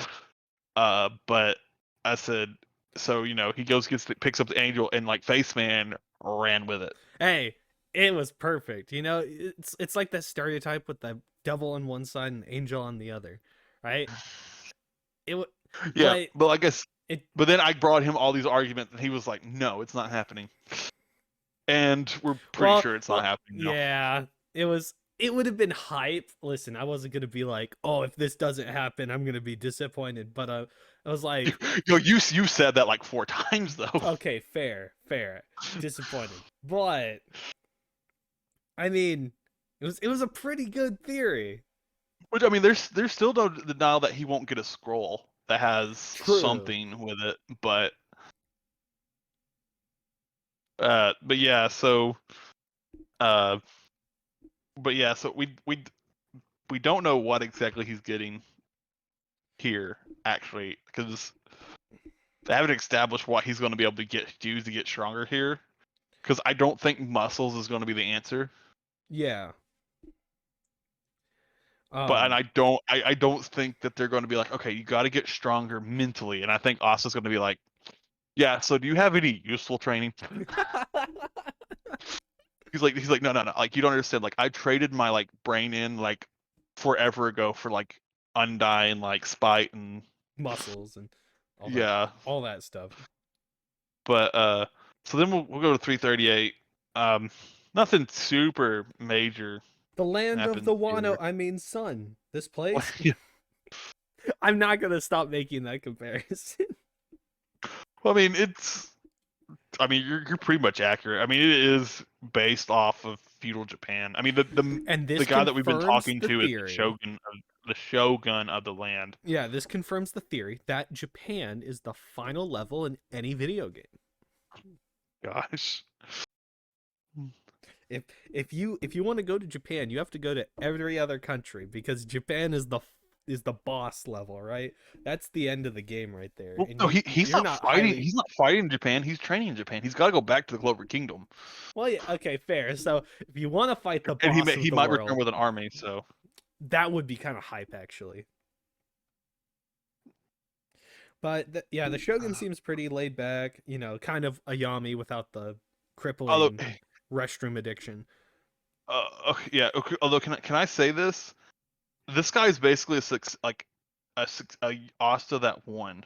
But I said, so he goes picks up the angel, and like Face Man ran with it. Hey, it was perfect. It's like that stereotype with the devil on one side and angel on the other, right? It w- Yeah, but but I guess, it but then I brought him all these arguments, and he was like, "No, it's not happening," and we're pretty well, sure it's not well, happening now. yeah, it would have been hype. Listen, I wasn't gonna be like, oh, if this doesn't happen, I'm gonna be disappointed. But I was like, You said that like 4 times though. okay, fair, disappointed. But I mean, it was a pretty good theory. Which, I mean, there's still no denial that he won't get a scroll that has True. something with it, but yeah, so uh so we don't know what exactly he's getting here, actually, because they haven't established what he's going to be able to use to get stronger here. Because I don't think muscles is going to be the answer. Yeah. But and Um. I don't think that they're going to be like, okay, you got to get stronger mentally. And I think Asta's going to be like, yeah. So do you have any useful training? He's like, no. Like, you don't understand. Like, I traded my like brain in like forever ago for like undying like spite and Muscles and all that yeah. all that stuff. But so then we'll go to 338. Um, Nothing super major The land of happens the Wano, here. I mean sun. This place. I'm not gonna stop making that comparison. Well, I mean, you're pretty much accurate. I mean, it is based off of feudal Japan. I mean, And the this guy that we've been confirms talking the to is theory. the shogun of the land. Yeah, this confirms the theory that Japan is the final level in any video game. Gosh. If if you want to go to Japan, you have to go to every other country because Japan is the boss level, right? That's the end of the game right there. Well, And no, you he's you're not not fighting. highly He's not fighting in Japan. He's training in Japan. He's got to go back to the Clover Kingdom, well, yeah, okay, fair. So if you want to fight the and boss of he the might return world, with an army. So that would be kind of hype actually. But yeah, the Shogun seems pretty laid back, kind of a Yami without the although, crippling restroom addiction. okay, yeah. Okay, although, can I say this? This guy is basically a Asta that won.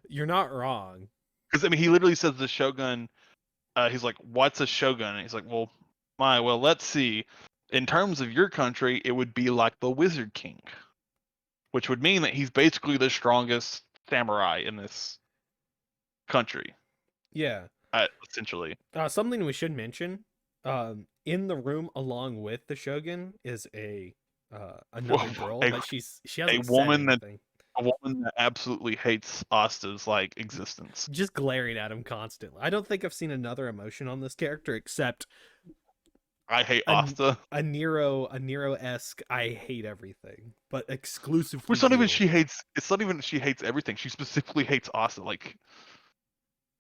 You're not wrong. Because I mean, he literally says the Shogun. He's like, "What's a Shogun?" And he's like, well, let's see. In terms of your country, it would be like the Wizard King, which would mean that he's basically the strongest samurai in this country, Yeah. essentially. Something we should mention. In the room along with the Shogun is a another Well, girl, a but she a hasn't said woman that anything. a woman that absolutely hates Asta's like existence. Just glaring at him constantly. I don't think I've seen another emotion on this character except I hate a Asta. A Nero esque. I hate everything, but exclusively Which not even you. she hates. It's not even she hates everything. She specifically hates Asta. Like,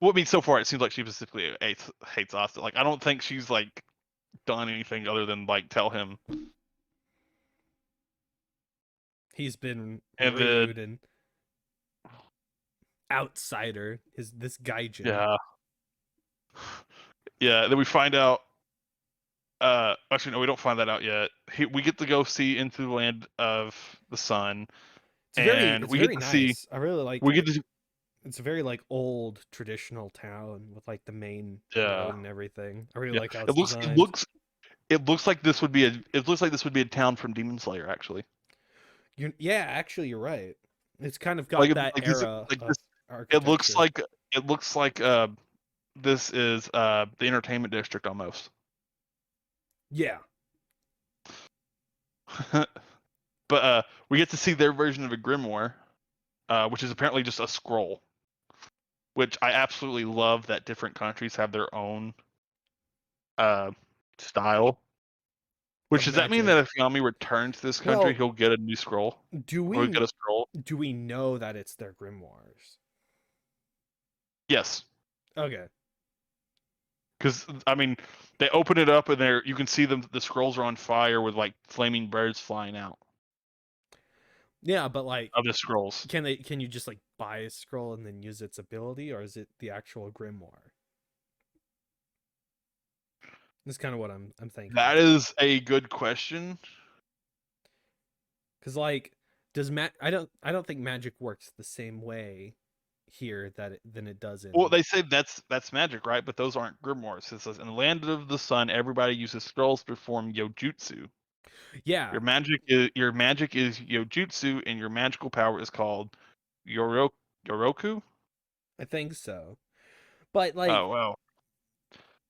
well, I mean, so far it seems like she specifically hates Asta. Like, I don't think she's like done anything other than like tell him. He's been And then rude and outsider. His this gaijin. yeah, yeah. Then we find out. Actually, no, we don't find that out yet. We get to go see into the land of the sun, and It's we get very to see. nice. I really like. We get to It's a very like old traditional town with like the main yeah, road and everything. I really yeah. like how It it's looks it designed. looks it looks like this would be a it looks like this would be a town from Demon Slayer, actually. Yeah, actually, you're right. It's kind of got Like that like this era like of this. architecture. It looks like this is the entertainment district almost. Yeah, But we get to see their version of a grimoire, which is apparently just a scroll. which I absolutely love that different countries have their own uh, style. Which of does that mean magic. that if Yami returns to this country, Well, he'll get a new scroll? do Or he'll we get a scroll? do we know that it's their grimoires? Yes. Okay. Because I mean, they open it up and there you can see them. The scrolls are on fire with like flaming birds flying out Yeah, but like, of the scrolls. can you just like buy a scroll and then use its ability, or is it the actual grimoire? That's kind of what I'm thinking. That is a good question. Because like, I don't think magic works the same way here than it does Well, in. they say that's magic, right? But those aren't grimoires. It says in the land of the sun, everybody uses scrolls to perform yojutsu. Yeah, Your magic is yojutsu, and your magical power is called Yoro, Yoroku. I think so. But Oh wow.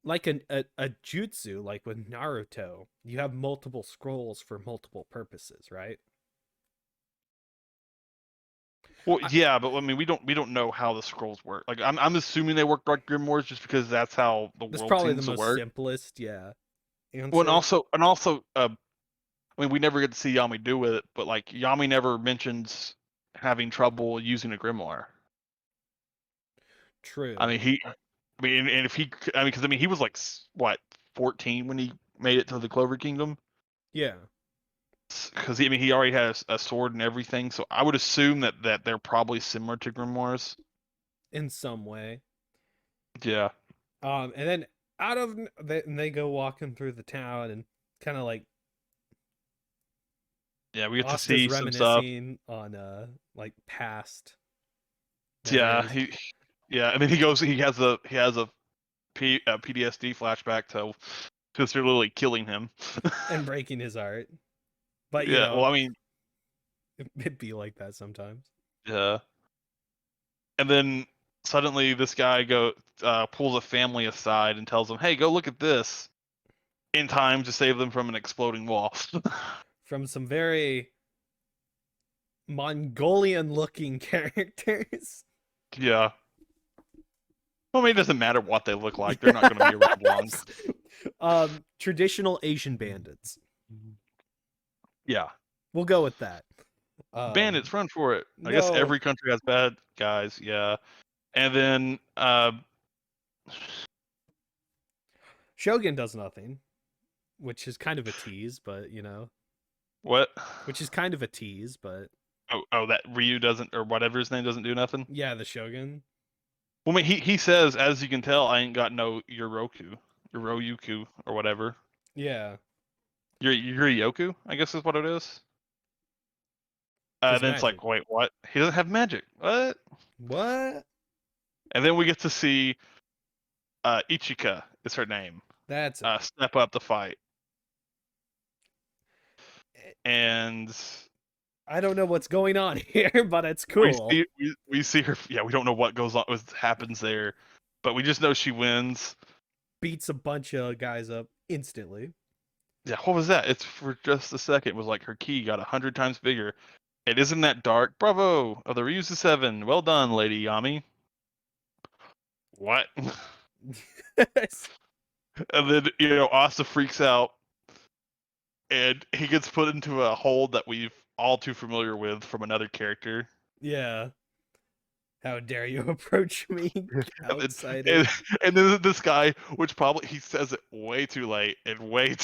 like a jutsu, like with Naruto, you have multiple scrolls for multiple purposes, right? Well, I, yeah, but I mean, we don't know how the scrolls work. Like, I'm assuming they work like grimoires just because that's how the that's world probably the seems to most work. simplest, yeah, Well, and answer. also, I mean, we never get to see Yami do it, but like Yami never mentions having trouble using a grimoire. I True. mean, I mean, and if he, I mean, because I mean, he was like what 14 when he made it to the Clover Kingdom. Yeah, Because I mean, he already has a sword and everything, so I would assume that they're probably similar to grimoires. in some way. Yeah, And then and they go walking through the town and kind of like yeah, we get to Asta's see some stuff. reminiscing on like past Yeah, memories yeah, and then he has a PTSD flashback to Sir Lily killing him. and breaking his heart. But you Yeah, well, know, I mean, it'd be like that sometimes. yeah, and then suddenly this guy pulls a family aside and tells them, "Hey, go look at this." In time to save them from an exploding wall. From some very Mongolian looking characters. Yeah. Well, I mean, it doesn't matter what they look like; they're not going to be around long. Yes. Traditional Asian bandits. Yeah, We'll go with that. Um, bandits run for it. I guess no, every country has bad guys. Yeah, and then Shogun does nothing, which is kind of a tease, but what? which is kind of a tease, but Oh, that Ryu doesn't, or whatever his name, doesn't do nothing. yeah, the Shogun. Well, I mean, he says, as you can tell, I ain't got no Yoroyuku, or whatever. Yeah, Yurioku, I guess is what it is. his Then it's magic. like, wait, what? He doesn't have magic. What? What? And then we get to see Ichika is her name. That's it. Step up the fight, and I don't know what's going on here, but it's we cool. see we see her. Yeah, we don't know what goes on, what happens there, but we just know she wins. Beats a bunch of guys up instantly. Yeah, what was that? It's for just a second. It was like her ki got 100 times bigger. It isn't that dark. Bravo! Oh, the Ryu's 7. Well done, Lady Yami. What? And then Asa freaks out, and he gets put into a hold that we've all too familiar with from another character. Yeah. How dare you approach me, And then, outsider? and, and then this guy, which probably he says it way too late and way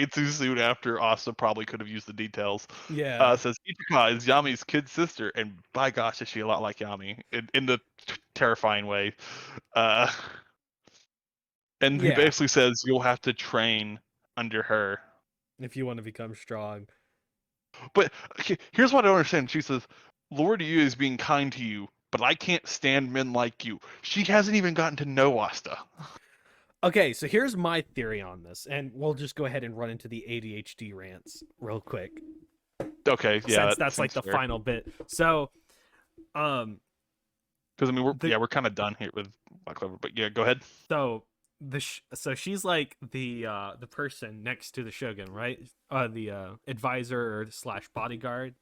too soon after Asa probably could have used the details. Yeah. Says Ichika is Yami's kid sister, and by gosh, is she a lot like Yami in the terrifying way. Uh, and he Yeah. basically says you'll have to train under her. If you want to become strong. But here's what I don't understand. She says, Lord Yu is being kind to you, but I can't stand men like you. She hasn't even gotten to know Asta. Okay, so here's my theory on this, and we'll just go ahead and run into the ADHD rants real quick, Okay, yeah, since that that's like seems the fair. final bit. So, um, Because I mean, the we're kind of done here with Black Clover, but yeah, go ahead. so so she's like the person next to the Shogun, right? The advisor or slash bodyguard.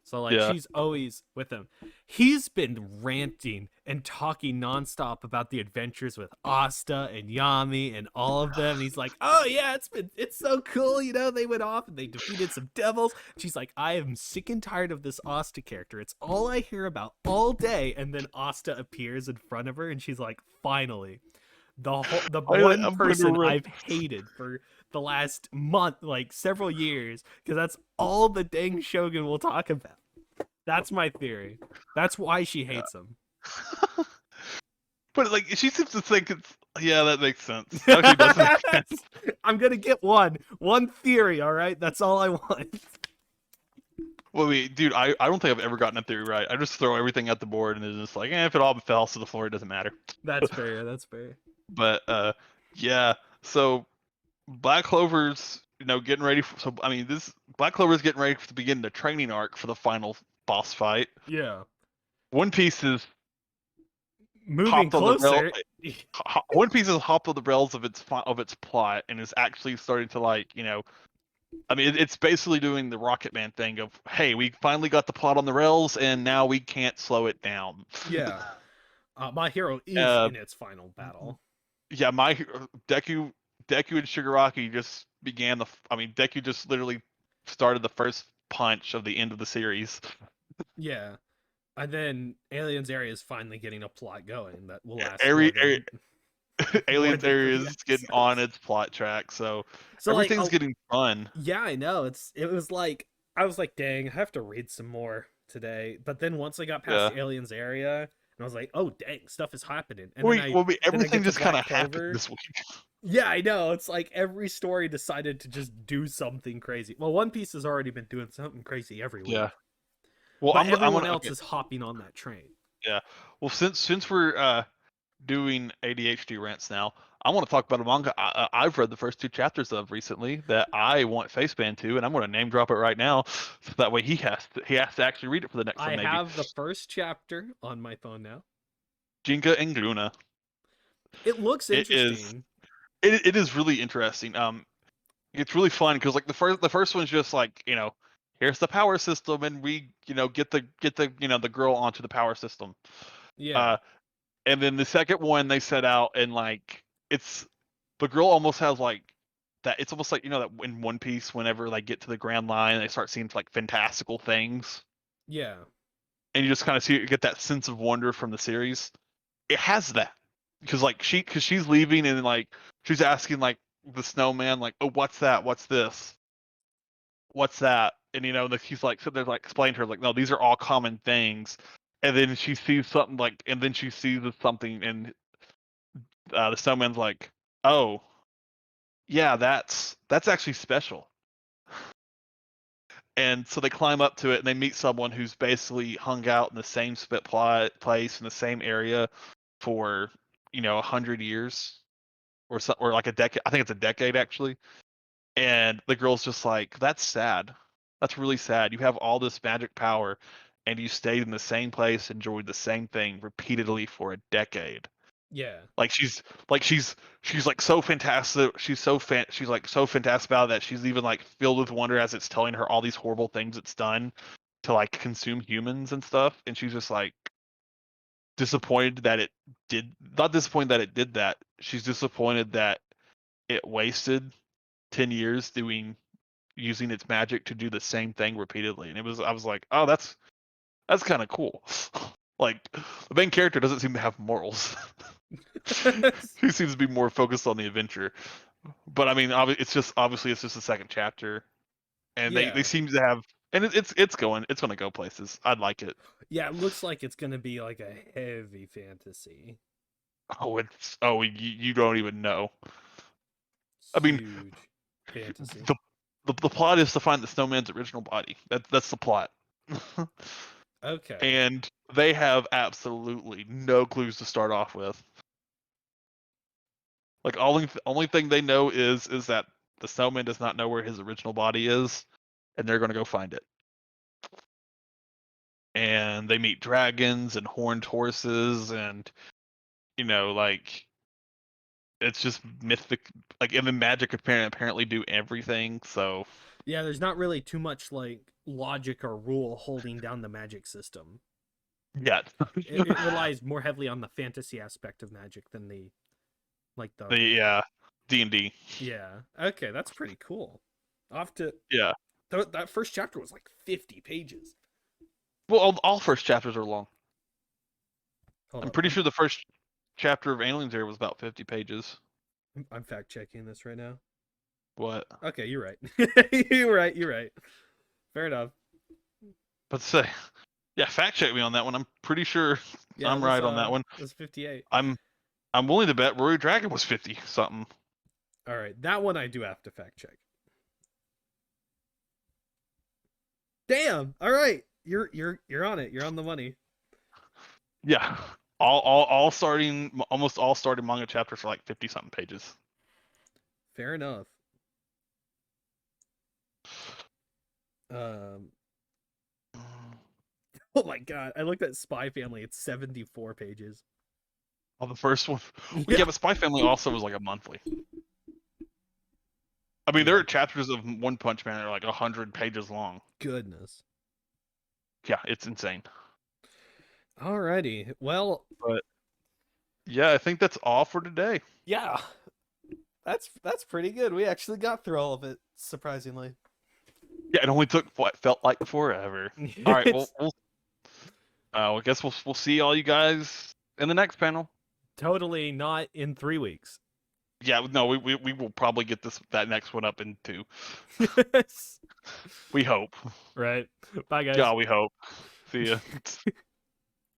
So like Yeah, she's always with him. He's been ranting and talking nonstop about the adventures with Asta and Yami and all of them. And he's like, "Oh yeah, it's so cool, you know. They went off and they defeated some devils." She's like, "I am sick and tired of this Asta character. It's all I hear about all day." And then Asta appears in front of her, and she's like, "Finally, the one I'm gonna person rip. I've hated for the last month, like several years, because that's all the dang Shogun will talk about." That's my theory. That's why she Yeah. hates him. But like she seems to think it's yeah, that makes sense. That actually does make sense. I'm gonna get one theory. All right, that's all I want. Well, wait, dude, I don't think I've ever gotten a theory right. I just throw everything at the board and it's just like, if it all fell to the floor, it doesn't matter. That's fair. That's fair. But yeah. So Black Clover's, getting ready for. So I mean, this Black Clover's getting ready to begin the training arc for the final boss fight. Yeah. One Piece is Moving hopped on the rail. closer. One Piece is hopped on the rails of its plot and is actually starting to I mean, it's basically doing the Rocket Man thing of, hey, we finally got the plot on the rails, and now we can't slow it down. Yeah. My hero is uh, in its final battle. yeah, Deku and Shigaraki just began I mean, Deku just literally started the first punch of the end of the series. Yeah. And then Aliens Area is finally getting a plot going that will last Every, more Aliens than area 30 is getting on episodes. its plot track, so So like, everything's getting fun. yeah, I know. It was like I was like, dang, I have to read some more today. But then once I got past Yeah. the Aliens Area, and I was like, oh dang, stuff is happening. And then I Everything get to just kind Black of happened Clover. this week. Yeah, I know. It's like every story decided to just do something crazy. Well, One Piece has already been doing something crazy every Yeah. week, Well, but I'm everyone gonna else okay. is hopping on that train. Yeah. Well, since we're doing ADHD rants now, I want to talk about a manga I've read the first two chapters of recently that I want Faceban to, and I'm going to name drop it right now, so that way he has to actually read it for the next I one maybe. have the first chapter on my phone now. Jinga and Gluna. It looks It is interesting. it is really interesting. It's really fun because like the first one's just like here's the power system and we get the the girl onto the power system. Yeah, Uh, and then the second one they set out and like it's the girl almost has like that. It's almost like that in One Piece, whenever they get to the Grand Line, they start seeing like fantastical things, yeah, and you just kind of get that sense of wonder from the series. It has that because she's leaving and like she's asking like the snowman like, oh, what's that? What's this? What's that? And he's like sitting there like explaining to her like, no, these are all common things. And then she sees something like, and then she sees something, and the snowman's like, oh, yeah, that's actually special. And so they climb up to it and they meet someone who's basically hung out in the same spit plot place in the same area for 100 years or like a decade. I think it's a decade actually. And the girl's just like, that's sad. That's really sad. You have all this magic power and you stayed in the same place, enjoyed the same thing repeatedly for a decade. yeah, Like she's like so fantastic. She's like so fantastic about it that she's even like filled with wonder as it's telling her all these horrible things it's done to like consume humans and stuff. And she's just like disappointed that it did not disappointed that it did that. She's disappointed that it wasted 10 years using its magic to do the same thing repeatedly. And I was like, oh, that's kind of cool. Like the main character doesn't seem to have morals. He seems to be more focused on the adventure. But I mean, obviously it's just the second chapter, and they yeah, seem to have, and it's gonna go places. I'd like it. yeah. It looks like it's gonna be like a heavy fantasy, You don't even know. I mean, huge fantasy. the the plot is to find the snowman's original body. That's the plot. Okay, And they have absolutely no clues to start off with. Like only thing they know is that the snowman does not know where his original body is, and they're gonna go find it. And they meet dragons and horned horses, and like it's just mythic. Like, and the magic apparently do everything. So yeah. There's not really too much like logic or rule holding down the magic system. Yeah. It relies more heavily on the fantasy aspect of Magic than the Yeah, D&D. yeah. Okay, that's pretty cool. I'll have to Yeah. that first chapter was like 50 pages. Well, all first chapters are long. Hold I'm up, pretty sure the first chapter of Aliens Air was about 50 pages. I'm fact checking this right now. What? Okay, you're right. You're right. You're right. Fair enough. But say, yeah, fact check me on that one. I'm pretty sure Yeah, I'm right on that one. it was 58. I'm willing to bet Rory Dragon was 50 something. All right, that one I do have to fact check. Damn. All right. You're on it. You're on the money. Yeah. Almost all starting manga chapters are like 50 something pages. Fair enough. Um Oh my god. I looked at Spy Family. It's 74 pages. On the first one. Yeah. Yeah, but Spy Family also was like a monthly. I mean, there Yeah. are chapters of One Punch Man that are like 100 pages long. Goodness. Yeah, it's insane. Alrighty. Well, But yeah, I think that's all for today. yeah. That's pretty good. We actually got through all of it, surprisingly. Yeah, it only took what felt like forever. All right, well, It's I guess we'll see all you guys in the next panel. totally not in 3 weeks. Yeah, no, we will probably get that next one up in 2. We hope. Right. Bye guys. Yeah, we hope. See ya.